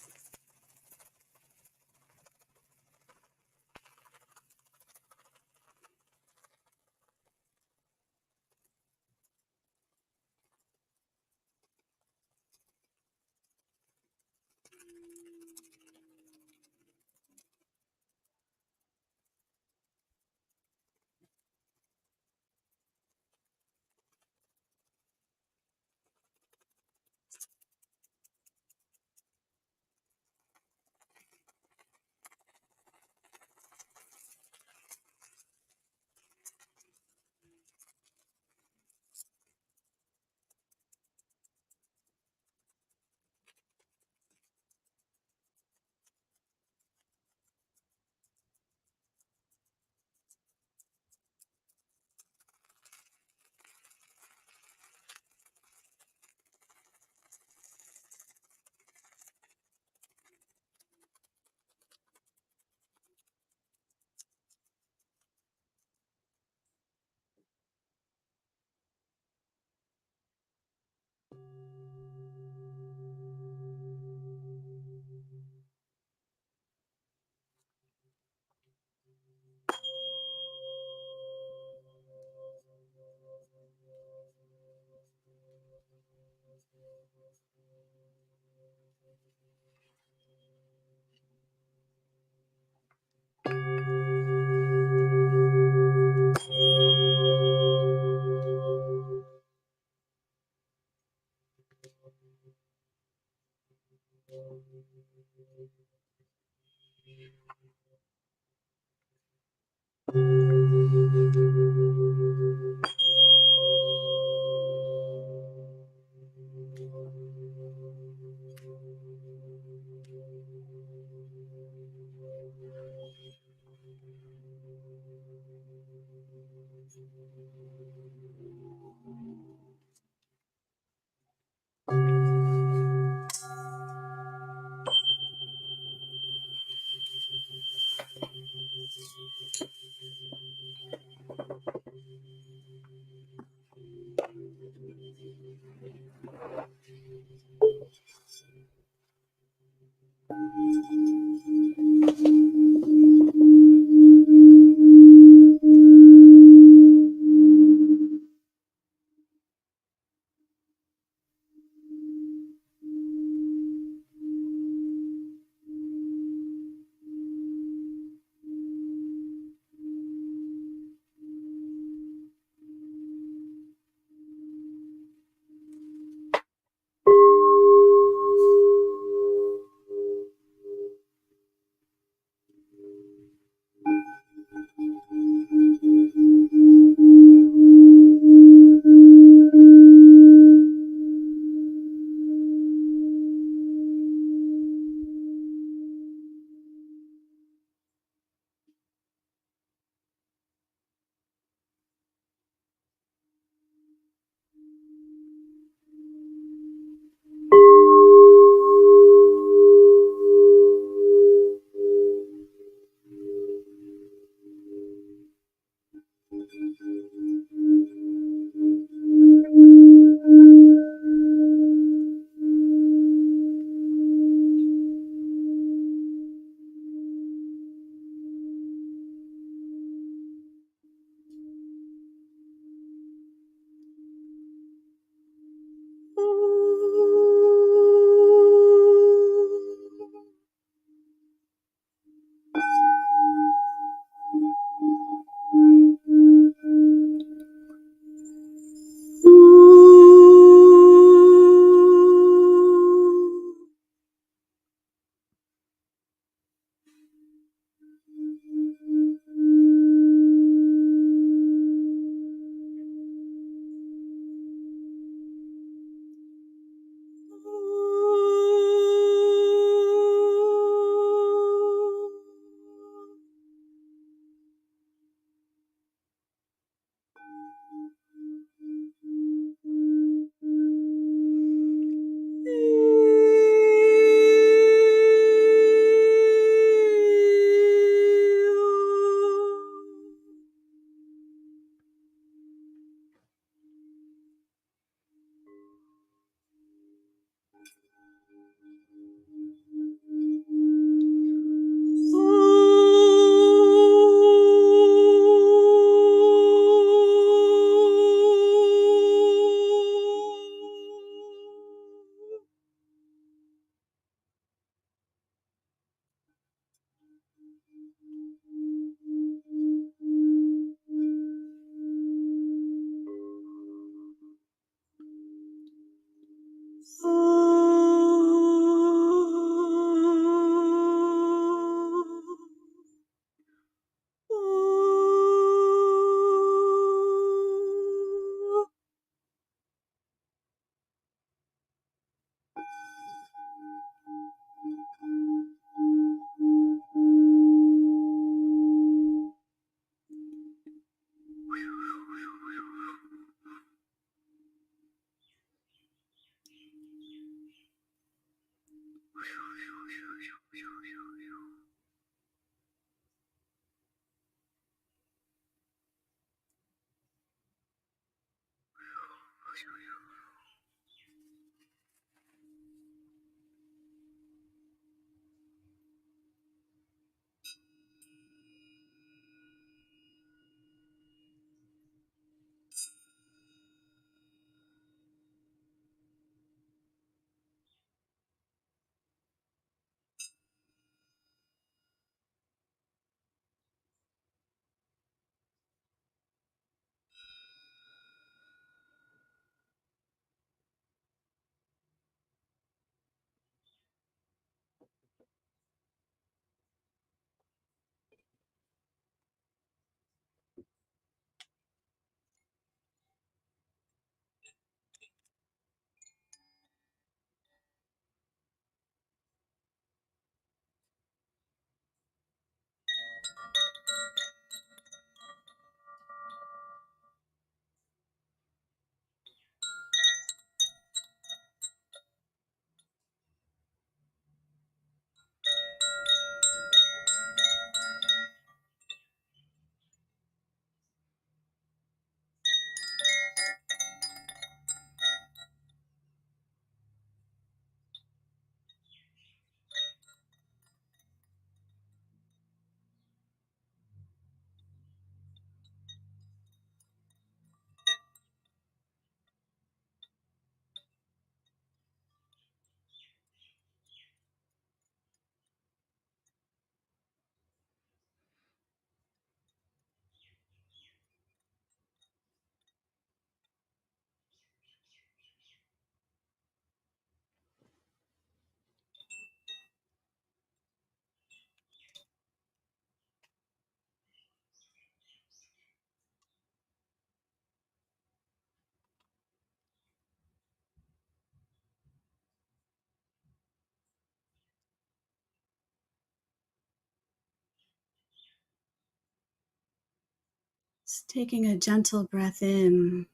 Speaker 2: Just taking a gentle breath in.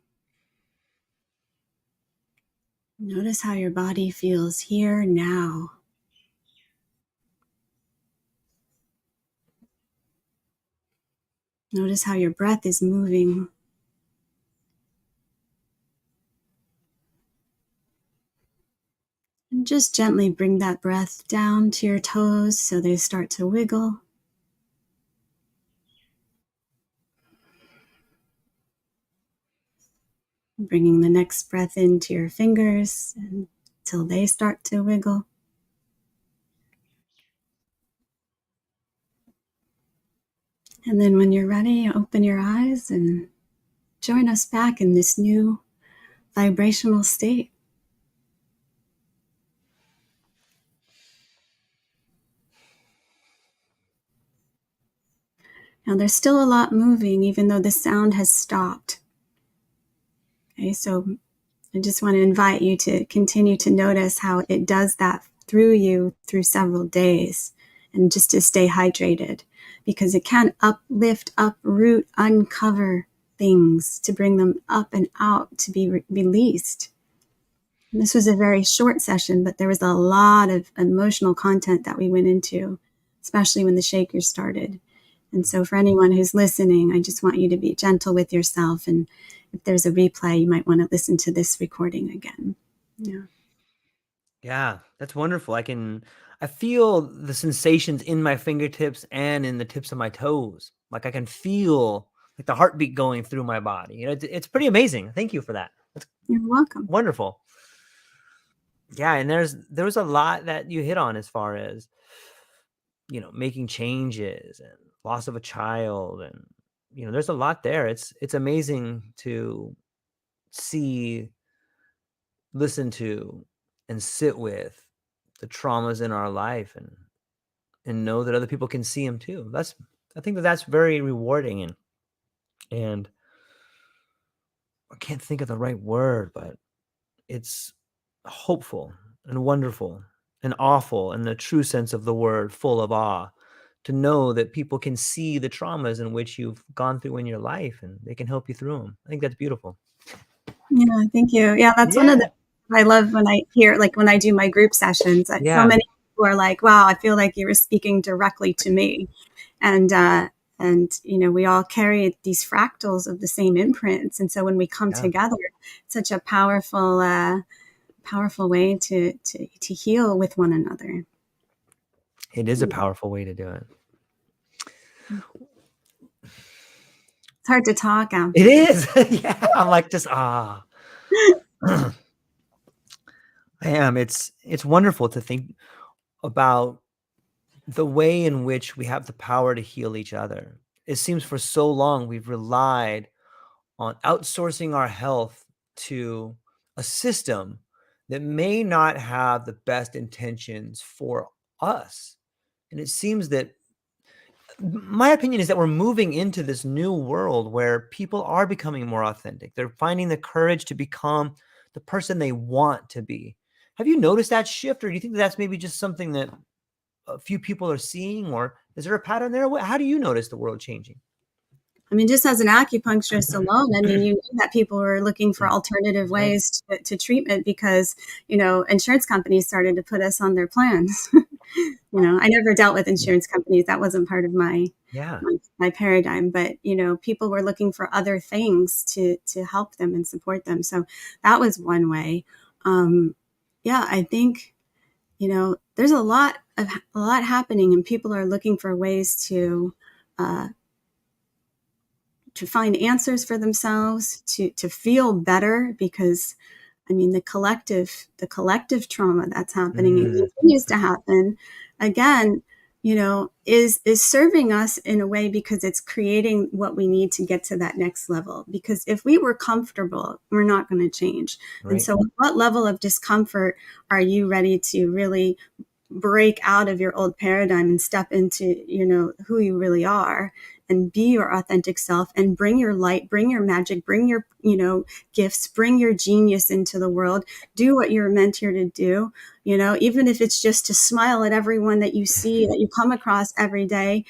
Speaker 2: Notice how your body feels here now. Notice how your breath is moving. And just gently bring that breath down to your toes so they start to wiggle. Bringing the next breath into your fingers until they start to wiggle. And then when you're ready, open your eyes and join us back in this new vibrational state. Now there's still a lot moving even though the sound has stopped. Okay, so I just want to invite you to continue to notice how it does that through you through several days, and just to stay hydrated, because it can uplift, uproot, uncover things to bring them up and out to be released. And this was a very short session, but there was a lot of emotional content that we went into, especially when the shakers started. And so for anyone who's listening, I just want you to be gentle with yourself. And if there's a replay, you might want to listen to this recording again. Yeah.
Speaker 1: Yeah, that's wonderful. I feel the sensations in my fingertips and in the tips of my toes. Like I can feel like the heartbeat going through my body. You know, it's pretty amazing. Thank you for that. That's
Speaker 2: You're welcome.
Speaker 1: wonderful. Yeah, and there was a lot that you hit on as far as, you know, making changes and loss of a child, and you know, there's a lot there. It's amazing to see, listen to, and sit with the traumas in our life, and know that other people can see them too. I think that's very rewarding, and I can't think of the right word, but it's hopeful and wonderful and awful in the true sense of the word, full of awe, to know that people can see the traumas in which you've gone through in your life and they can help you through them. I think that's beautiful.
Speaker 2: Yeah, thank you. Yeah, that's one of the I love when I hear, like when I do my group sessions, so many people are like, wow, I feel like you were speaking directly to me. And you know, we all carry these fractals of the same imprints. And so when we come together, it's such a powerful way to heal with one another.
Speaker 1: It is a powerful way to do it.
Speaker 2: It's hard to talk out.
Speaker 1: It is. Yeah, I'm like just I am. It's wonderful to think about the way in which we have the power to heal each other. It seems for so long we've relied on outsourcing our health to a system that may not have the best intentions for us. And it seems that my opinion is that we're moving into this new world where people are becoming more authentic. They're finding the courage to become the person they want to be. Have you noticed that shift, or do you think that's maybe just something that a few people are seeing, or Is there a pattern there? How do you notice the world changing?
Speaker 2: I mean, just as an acupuncturist alone, I mean, you knew that people were looking for alternative
Speaker 1: Right.
Speaker 2: ways to treatment because, insurance companies started to put us on their plans. I never dealt with insurance companies. That wasn't part of
Speaker 1: Yeah.
Speaker 2: my paradigm, but, people were looking for other things to help them and support them. So that was one way. Yeah, I think, there's a lot happening, and people are looking for ways uh, to find answers for themselves, to feel better, because I mean the collective trauma that's happening and
Speaker 1: Mm,
Speaker 2: continues to happen again, is serving us in a way because it's creating what we need to get to that next level. Because if we were comfortable, we're not going to change. And
Speaker 1: right.
Speaker 2: so what level of discomfort are you ready to really break out of your old paradigm and step into, who you really are, and be your authentic self, and bring your light, bring your magic, bring your, gifts, bring your genius into the world, do what you're meant here to do, even if it's just to smile at everyone that you see, that you come across every day.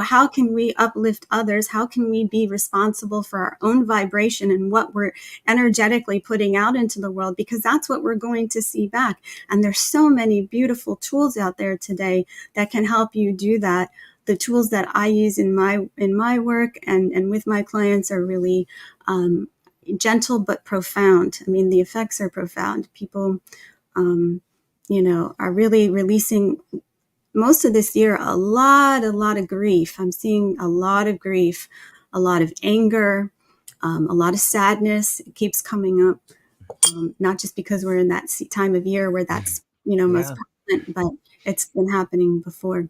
Speaker 2: How can we uplift others? How can we be responsible for our own vibration and what we're energetically putting out into the world? Because that's what we're going to see back. And there's so many beautiful tools out there today that can help you do that. The tools that I use in my work and with my clients are really gentle but profound. I mean, the effects are profound. People, are really releasing most of this year a lot of grief. I'm seeing a lot of grief, a lot of anger, a lot of sadness. It keeps coming up. Not just because we're in that time of year where that's, most
Speaker 1: Yeah.
Speaker 2: prevalent, but it's been happening before,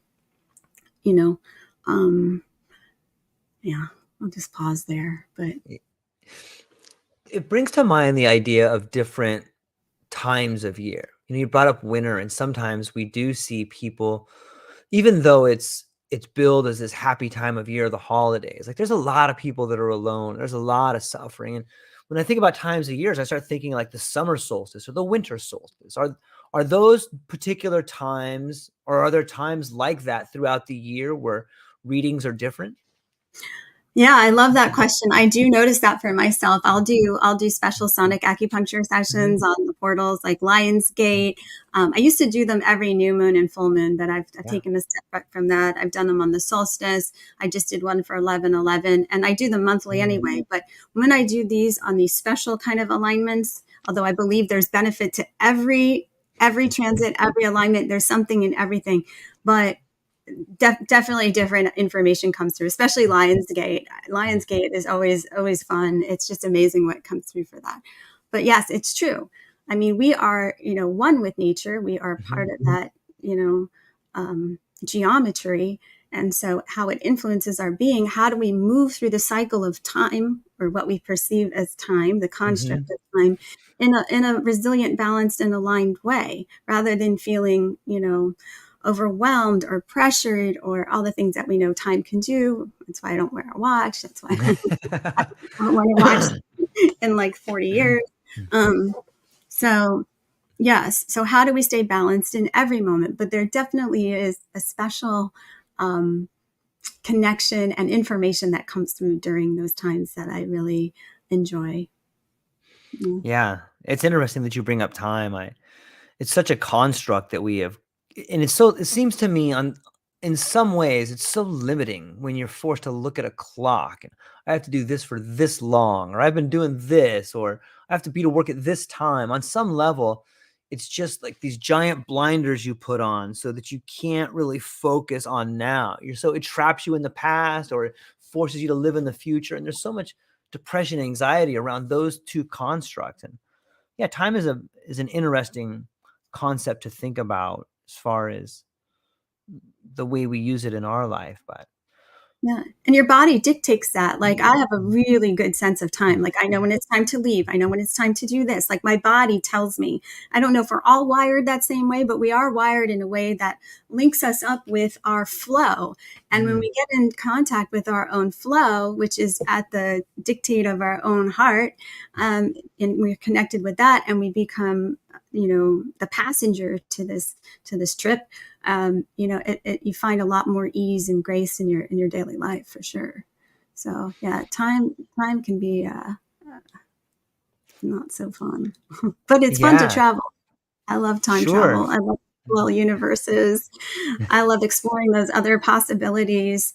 Speaker 2: you know. Um, yeah, I'll just pause there. But
Speaker 1: It brings to mind the idea of different times of year. You brought up winter, and sometimes we do see people, even though it's billed as this happy time of year, the holidays. Like there's a lot of people that are alone. There's a lot of suffering. And when I think about times of years, I start thinking like the summer solstice or the winter solstice. Are those particular times, or are there times like that throughout the year where readings are different?
Speaker 2: yeah, I love that question. I do notice that for myself. I'll do special sonic acupuncture
Speaker 1: Mhm.
Speaker 2: sessions on the portals like Lionsgate. I used to do them every new moon and full moon, but I've
Speaker 1: Yeah.
Speaker 2: taken a step back from that. I've done them on the solstice. I just did one for 11/11, and I do them monthly
Speaker 1: Mm.
Speaker 2: anyway. But when I do these on these special kind of alignments, although I believe there's benefit to every transit, every alignment, there's something in everything. But definitely different information comes through, especially Lionsgate. Lionsgate is always fun. It's just amazing what comes through for that. But yes, it's true. I mean, we are, one with nature. We are part
Speaker 1: Mhm.
Speaker 2: of that, geometry. And so how it influences our being, how do we move through the cycle of time, or what we perceive as time, the construct
Speaker 1: Mhm.
Speaker 2: of time, in a resilient, balanced, and aligned way, rather than feeling, overwhelmed or pressured, or all the things that we know time can do. That's why I don't wear a watch. That's why I haven't worn a watch in like 40 years. Um, so, yes. So, how do we stay balanced in every moment? But there definitely is a special connection and information that comes through during those times that I really enjoy. Yeah.
Speaker 1: Yeah, it's interesting that you bring up time. It's such a construct that we have, and it seems to me on in some ways it's so limiting when you're forced to look at a clock and I have to do this for this long, or I've been doing this, or I have to be to work at this time. On some level, it's just like these giant blinders you put on so that you can't really focus on now. It traps you in the past, or it forces you to live in the future. And there's so much depression, anxiety around those two constructs. And yeah, time is an interesting concept to think about as far as the way we use it in our life. But
Speaker 2: Yeah. And your body dictates that. Like, I have a really good sense of time. Like, I know when it's time to leave. I know when it's time to do this. Like, my body tells me. I don't know if we're all wired that same way, but we are wired in a way that links us up with our flow. And when we get in contact with our own flow, which is at the dictate of our own heart, and we're connected with that, and we become, the passenger to this trip, you find a lot more ease and grace in your daily life, for sure. So yeah, time can be not so fun, but it's fun to
Speaker 1: Yeah,
Speaker 2: travel. I love time
Speaker 1: sure.
Speaker 2: travel. I love parallel universes. I love exploring those other possibilities.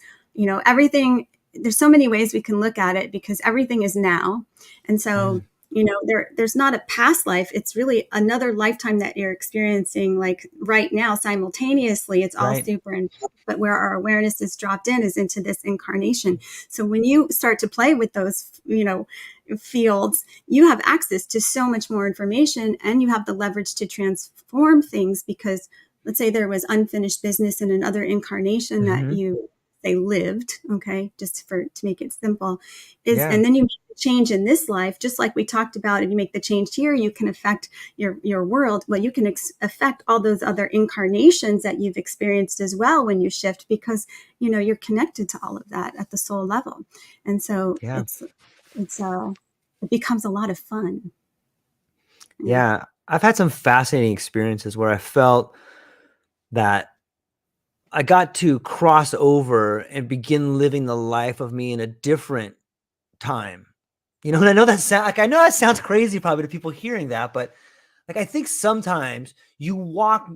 Speaker 2: Everything, there's so many ways we can look at it because everything is now. And so,
Speaker 1: Mhm.
Speaker 2: there's not a past life. It's really another lifetime that you're experiencing like right now simultaneously. It's all
Speaker 1: Right.
Speaker 2: super intense, but where our awareness is dropped in is into this incarnation. So when you start to play with those, fields, you have access to so much more information and you have the leverage to transform things because let's say there was unfinished business in another incarnation that
Speaker 1: Mhm.
Speaker 2: you they lived, okay, just to make it simple,
Speaker 1: Yeah.
Speaker 2: and then you make the change in this life, just like we talked about. If you make the change here, you can affect your world. Well, you can affect all those other incarnations that you've experienced as well when you shift, because you're connected to all of that at the soul level, and so
Speaker 1: Yeah.
Speaker 2: it becomes a lot of fun. Yeah.
Speaker 1: Yeah. I've had some fascinating experiences where I felt that I got to cross over and begin living the life of me in a different time. And I know I know that sounds crazy probably to people hearing that, but like I think sometimes you walk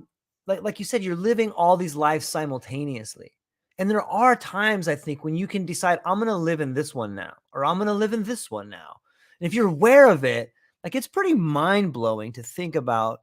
Speaker 1: like you said, you're living all these lives simultaneously. And there are times I think when you can decide I'm going to live in this one now or I'm going to live in this one now. And if you're aware of it, like it's pretty mind-blowing to think about,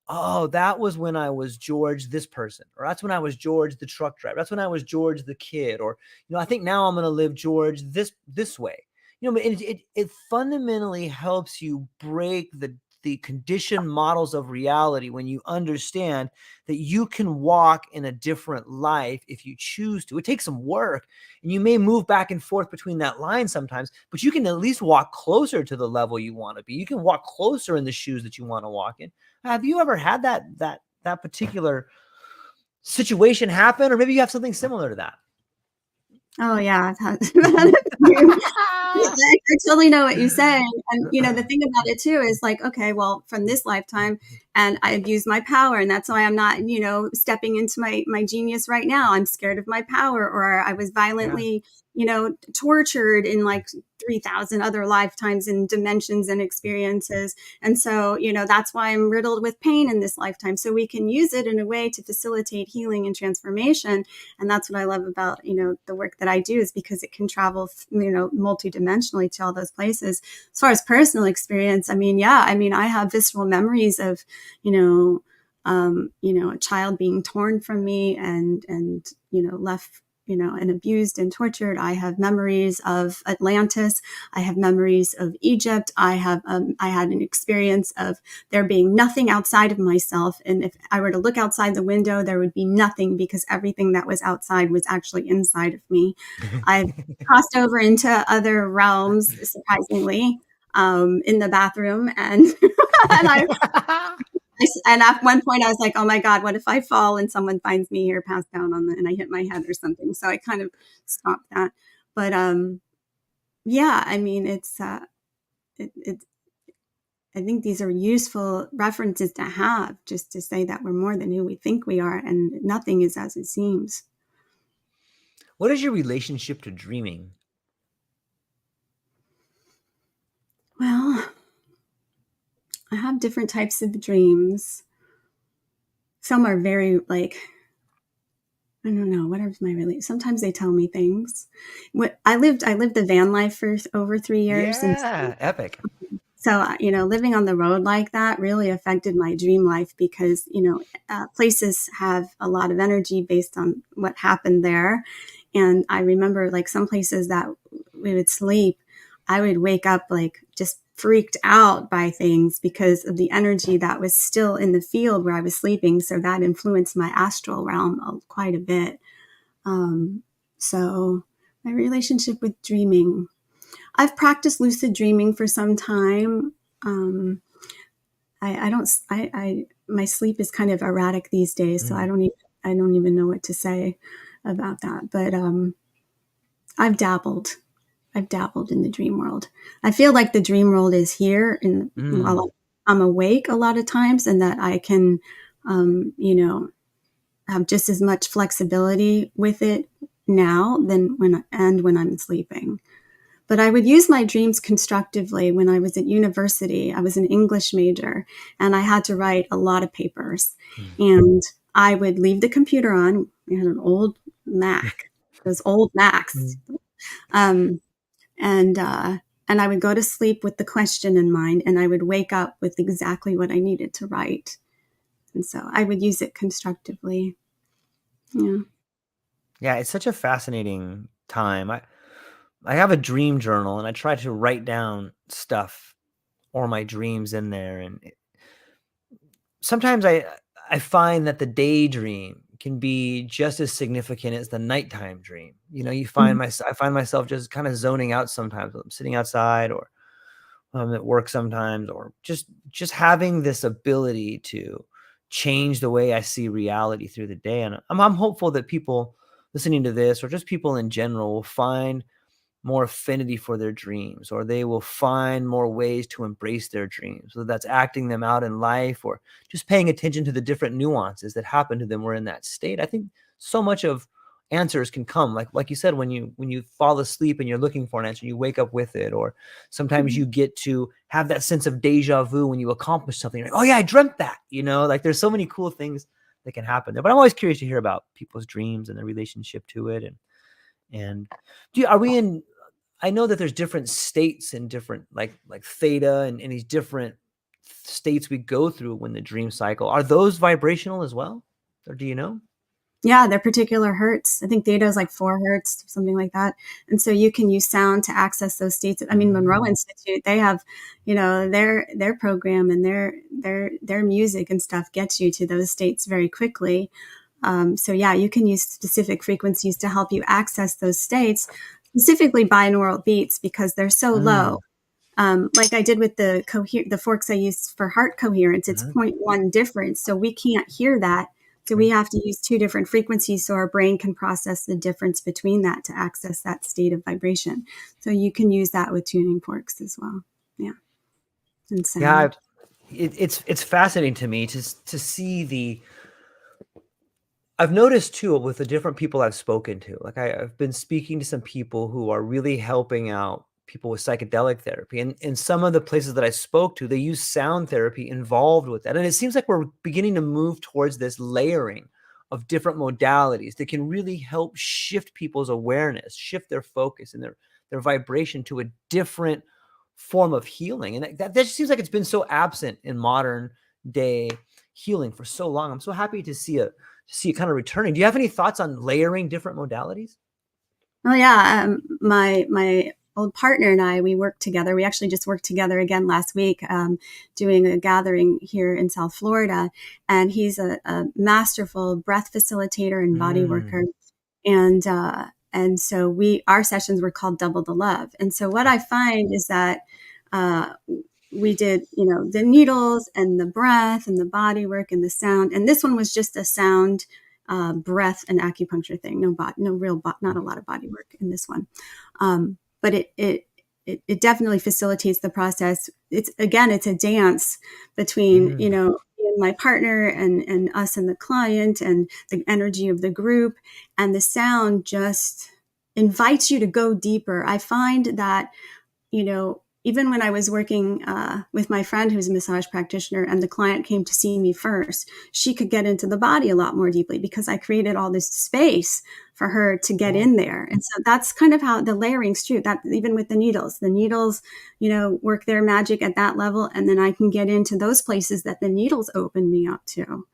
Speaker 1: oh, that was when I was George this person, or that's when I was George the truck driver. That's when I was George the kid, or I think now I'm going to live George this way. But it fundamentally helps you break the conditioned models of reality when you understand that you can walk in a different life if you choose to. It takes some work, and you may move back and forth between that line sometimes, but you can at least walk closer to the level you want to be. You can walk closer in the shoes that you want to walk in. Have you ever had that particular situation happen, or maybe you have something similar to that?
Speaker 2: Oh yeah, I've had a few. I totally know what you're saying. And, the thing about it too is like, okay, well, from this lifetime, and I've used my power, and that's why I'm not, stepping into my genius right now. I'm scared of my power, or I was
Speaker 1: Yeah.
Speaker 2: violently, tortured in like 3,000 other lifetimes and dimensions and experiences. And so, that's why I'm riddled with pain in this lifetime. So we can use it in a way to facilitate healing and transformation. And that's what I love about, the work that I do, is because it can travel, multidimensionally to all those places. As far as personal experience, I have visceral memories of, a child being torn from me and left, and abused and tortured. I have memories of Atlantis. I have memories of Egypt. I had an experience of there being nothing outside of myself. And if I were to look outside the window, there would be nothing because everything that was outside was actually inside of me. I've crossed over into other realms, surprisingly, in the bathroom. And, and and at one point I was like, oh my God, what if I fall and someone finds me here passed out and I hit my head or something? So I kind of stopped that. But, yeah, it, I think these are useful references to have, just to say that we're more than who we think we are, and nothing is as it seems.
Speaker 1: What is your relationship to dreaming?
Speaker 2: Well, I have different types of dreams. Some are very like, I don't know, whatever's my really. Sometimes they tell me things. I lived the van life for over 3 years, and
Speaker 1: Yeah, epic.
Speaker 2: so, living on the road like that really affected my dream life because, places have a lot of energy based on what happened there. And I remember like some places that we would sleep, I would wake up like just freaked out by things because of the energy that was still in the field where I was sleeping. So that influenced my astral realm quite a bit. Um, so my relationship with dreaming, I've practiced lucid dreaming for some time. Um, I don't, my sleep is kind of erratic these days, so
Speaker 1: Mm.
Speaker 2: I don't even know what to say. about that. But I've dabbled. I've dabbled in the dream world. I feel like the dream world is here while I'm awake a lot of times, and that I can, have just as much flexibility with it now than when I'm sleeping. But I would use my dreams constructively when I was at university. I was an English major and I had to write a lot of papers. And I would leave the computer on. We had an old Mac, those old Macs. Um, and I would go to sleep with the question in mind, and I would wake up with exactly what I needed to write. And so I would use it constructively. Yeah.
Speaker 1: Yeah, it's such a fascinating time. I have a dream journal and I try to write down stuff or my dreams in there. And sometimes I find that the daydream can be just as significant as the nighttime dream. You
Speaker 2: Mhm.
Speaker 1: I find myself just kind of zoning out sometimes when I'm sitting outside, or at work sometimes, or just having this ability to change the way I see reality through the day. And I'm hopeful that people listening to this, or just people in general, will find more affinity for their dreams, or they will find more ways to embrace their dreams, whether that's acting them out in life or just paying attention to the different nuances that happen to them when we're in that state. I think so much of answers can come, like you said, when you fall asleep and you're looking for an answer, you wake up with it. Or sometimes you get to have that sense of deja vu when you accomplish something. You're like, oh yeah, I dreamt that. Like there's so many cool things that can happen there. But I'm always curious to hear about people's dreams and their relationship to it. And are we in, I know that there's different states and different like theta and these different states we go through when the dream cycle. Are those vibrational as well? Or do you know?
Speaker 2: Yeah, their particular hertz. I think theta is like 4 hertz, something like that. And so you can use sound to access those states. I mean, Monroe Institute, they have, their program and their music and stuff gets you to those states very quickly. So yeah, you can use specific frequencies to help you access those states, specifically binaural beats, because they're so low. Like I did with the forks I used for heart coherence, it's 0.1 difference. So we can't hear that. So we have to use 2 different frequencies so our brain can process the difference between that to access that state of vibration. So you can use that with tuning forks as well. Yeah. And
Speaker 1: Yeah,
Speaker 2: sound.
Speaker 1: it's fascinating to me to see I've noticed too with the different people I've spoken to. Like I've been speaking to some people who are really helping out people with psychedelic therapy. And in some of the places that I spoke to, they use sound therapy involved with that. And it seems like we're beginning to move towards this layering of different modalities that can really help shift people's awareness, shift their focus and their vibration to a different form of healing. And that just seems like it's been so absent in modern day healing for so long. I'm so happy to see it kind of returning. Do you have any thoughts on layering different modalities?
Speaker 2: Oh yeah, my old partner and I, we worked together. We actually just worked together again last week, doing a gathering here in South Florida. And he's a masterful breath facilitator and body worker. And so our sessions were called Double the Love. And so what I find is that uh, we did, the needles and the breath and the body work and the sound. And this one was just a sound, breath and acupuncture thing. Not a lot of body work in this one. But it definitely facilitates the process. It's a dance between, my partner and us and the client and the energy of the group, and the sound just invites you to go deeper. I find that, even when I was working with my friend who's a massage practitioner and the client came to see me first, she could get into the body a lot more deeply because I created all this space for her to get in there. And so that's kind of how the layering's true. That even with the needles, work their magic at that level. And then I can get into those places that the needles open me up to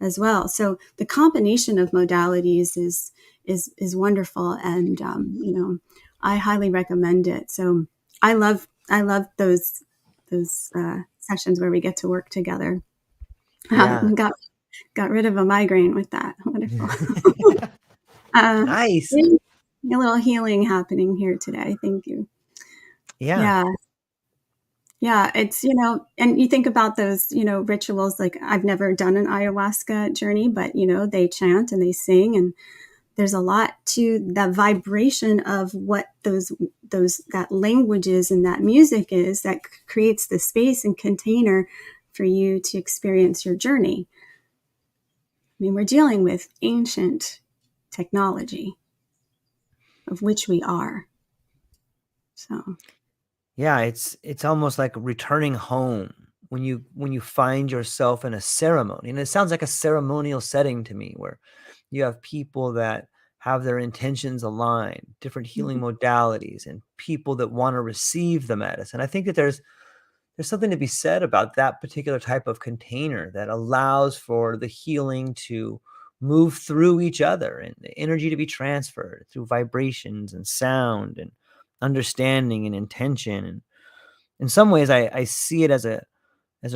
Speaker 2: as well. So the combination of modalities is wonderful. And, I highly recommend it. So I love those sessions where we get to work together.
Speaker 1: Yeah.
Speaker 2: Got rid of a migraine with that. Wonderful.
Speaker 1: Nice.
Speaker 2: A little healing happening here today. Thank you.
Speaker 1: Yeah.
Speaker 2: Yeah. Yeah. It's, and you think about those, rituals. Like I've never done an ayahuasca journey, but, they chant and they sing, and there's a lot to that vibration of what that language is and that music is that creates the space and container for you to experience your journey. I mean, we're dealing with ancient technology, of which we are. So
Speaker 1: Yeah, it's almost like returning home when you find yourself in a ceremony. And it sounds like a ceremonial setting to me, where you have people that have their intentions aligned, different healing modalities, and people that want to receive the medicine. I think that there's something to be said about that particular type of container that allows for the healing to move through each other and the energy to be transferred through vibrations and sound and understanding and intention. And in some ways, I see it as a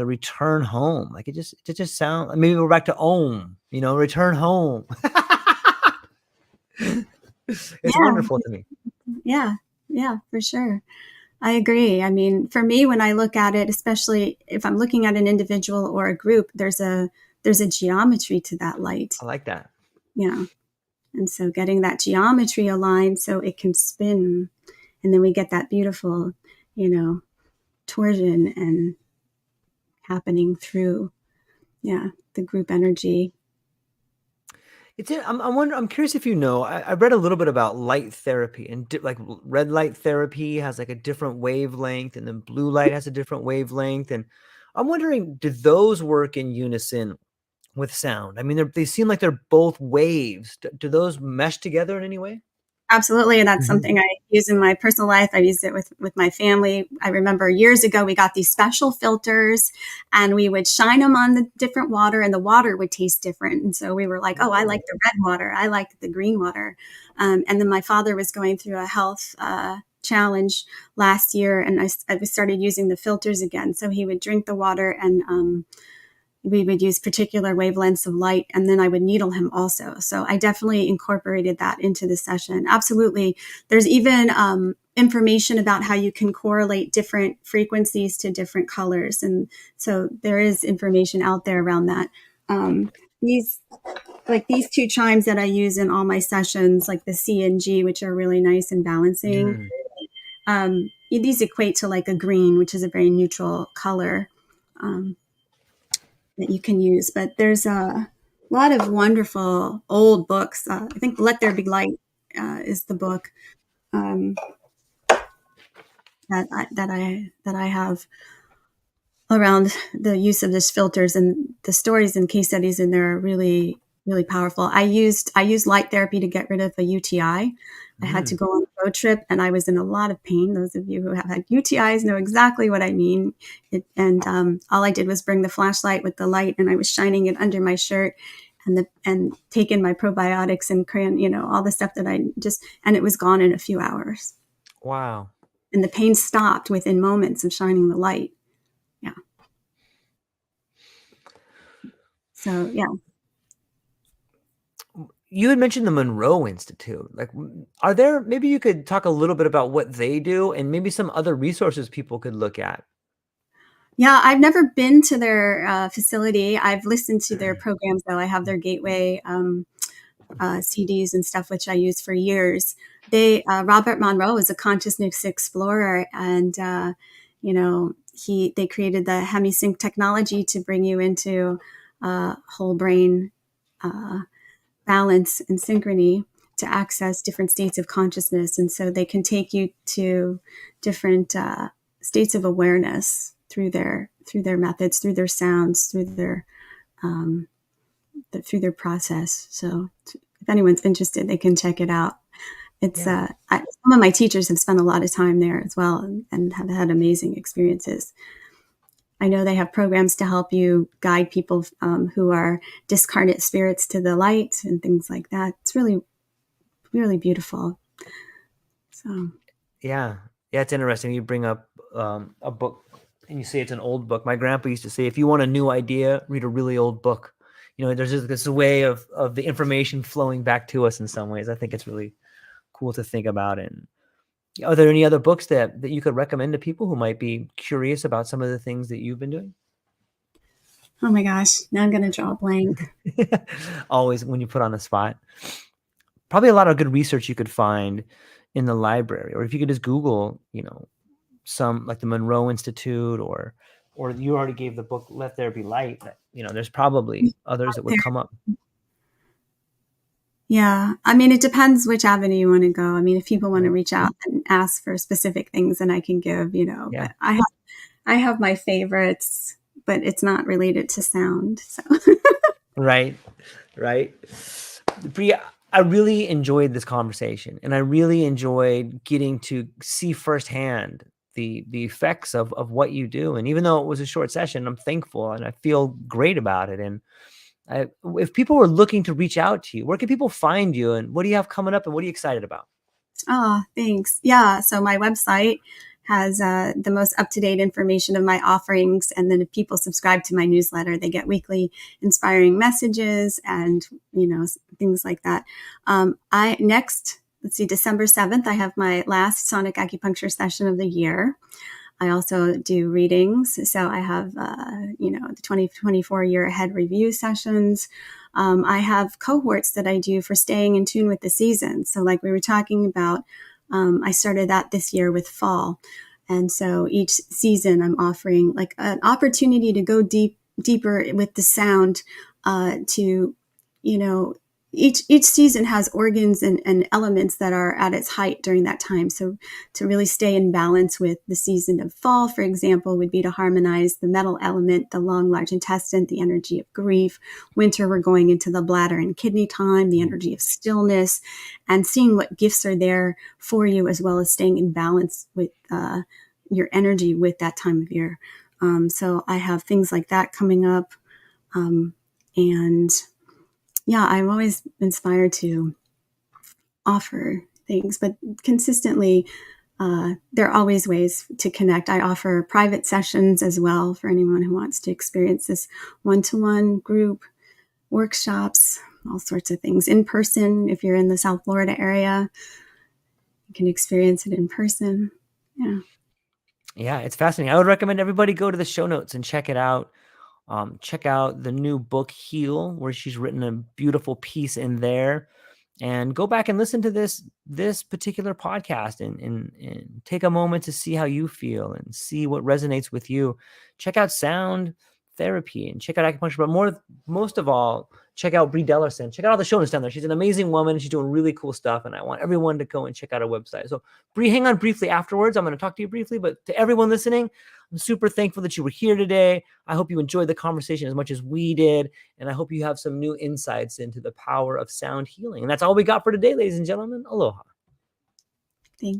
Speaker 1: return home. Like it just sounds, maybe we're back to Om, return home. It's
Speaker 2: yeah,
Speaker 1: wonderful to me.
Speaker 2: yeah, for sure. I agree. I mean, for me, when I look at it, especially if I'm looking at an individual or a group, there's a geometry to that light.
Speaker 1: I like that.
Speaker 2: Yeah. And so getting that geometry aligned so it can spin, and then we get that beautiful, torsion and happening through, the group energy.
Speaker 1: I'm curious if I read a little bit about light therapy, and like red light therapy has like a different wavelength, and then blue light has a different wavelength. And I'm wondering, do those work in unison with sound? I mean, they seem like they're both waves. Do those mesh together in any way?
Speaker 2: Absolutely. And that's something I use in my personal life. I used it with my family. I remember years ago, we got these special filters and we would shine them on the different water and the water would taste different. And so we were like, oh, I like the red water. I like the green water. And then my father was going through a health challenge last year and I started using the filters again. So he would drink the water and we would use particular wavelengths of light, and then I would needle him also. So I definitely incorporated that into the session. Absolutely. There's even information about how you can correlate different frequencies to different colors. And so there is information out there around that. These two chimes that I use in all my sessions, like the C and G, which are really nice and balancing. These equate to like a green, which is a very neutral color. That you can use, but there's a lot of wonderful old books. I think "Let There Be Light" is the book that I have around the use of these filters, and the stories and case studies in there are really, really powerful. I used light therapy to get rid of a UTI. I had to go on a road trip and I was in a lot of pain. Those of you who have had UTIs know exactly what I mean. All I did was bring the flashlight with the light and I was shining it under my shirt and taking my probiotics and all the stuff that and it was gone in a few hours.
Speaker 1: Wow.
Speaker 2: And the pain stopped within moments of shining the light. Yeah. So, yeah.
Speaker 1: You had mentioned the Monroe Institute. Like, maybe you could talk a little bit about what they do and maybe some other resources people could look at.
Speaker 2: Yeah, I've never been to their facility. I've listened to their programs, though. I have their Gateway CDs and stuff, which I use for years. Robert Monroe is a consciousness explorer, and they created the HemiSync technology to bring you into whole brain balance and synchrony to access different states of consciousness, and so they can take you to different states of awareness through their methods, through their sounds, through their process. So if anyone's interested, they can check it out. It's some of my teachers have spent a lot of time there as well and have had amazing experiences. I know they have programs to help you guide people who are discarnate spirits to the light and things like that. It's really, really beautiful. So
Speaker 1: yeah, it's interesting. You bring up a book and you say it's an old book. My grandpa used to say, if you want a new idea, read a really old book. There's just this way of the information flowing back to us in some ways. I think it's really cool to think about. And are there any other books that you could recommend to people who might be curious about some of the things that you've been doing?
Speaker 2: Oh my gosh, now I'm going to draw a blank.
Speaker 1: Always when you put on the spot. probably a lot of good research you could find in the library, or if you could just Google, some like the Monroe Institute, or you already gave the book Let There Be Light. There's probably others that would come up.
Speaker 2: Yeah. I mean, it depends which avenue you want to go. I mean, if people want to reach out and ask for specific things, then I can give,
Speaker 1: Yeah.
Speaker 2: but I have my favorites, but it's not related to sound. So
Speaker 1: Right. Bree, I really enjoyed this conversation, and I really enjoyed getting to see firsthand the effects of what you do. And even though it was a short session, I'm thankful and I feel great about it. And if people were looking to reach out to you, where can people find you, and what do you have coming up, and what are you excited about?
Speaker 2: Oh, thanks. Yeah. So my website has the most up-to-date information of my offerings. And then if people subscribe to my newsletter, they get weekly inspiring messages and, things like that. December 7th, I have my last sonic acupuncture session of the year. I also do readings. So I have, the 2024 year ahead review sessions. I have cohorts that I do for staying in tune with the seasons. So like we were talking about, I started that this year with fall. And so each season I'm offering like an opportunity to go deeper with the sound, to, each season has organs and elements that are at its height during that time. So to really stay in balance with the season of fall, for example, would be to harmonize the metal element, the lung, large intestine, the energy of grief. Winter, we're going into the bladder and kidney time, the energy of stillness, and seeing what gifts are there for you, as well as staying in balance with your energy with that time of year. So I have things like that coming up. And yeah, I'm always inspired to offer things, but consistently, there are always ways to connect. I offer private sessions as well for anyone who wants to experience this one-to-one group workshops, all sorts of things in person. If you're in the South Florida area, you can experience it in person.
Speaker 1: Yeah, it's fascinating. I would recommend everybody go to the show notes and check it out. Check out the new book, Heal, where she's written a beautiful piece in there. And go back and listen to this particular podcast and take a moment to see how you feel and see what resonates with you. Check out sound therapy and check out acupuncture, but most of all, check out Bree Dellerson. Check out all the show notes down there. She's an amazing woman. She's doing really cool stuff, and I want everyone to go and check out her website. So Bree, hang on briefly afterwards. I'm going to talk to you briefly, but to everyone listening, I'm super thankful that you were here today. I hope you enjoyed the conversation as much as we did, and I hope you have some new insights into the power of sound healing. And that's all we got for today, ladies and gentlemen. Aloha.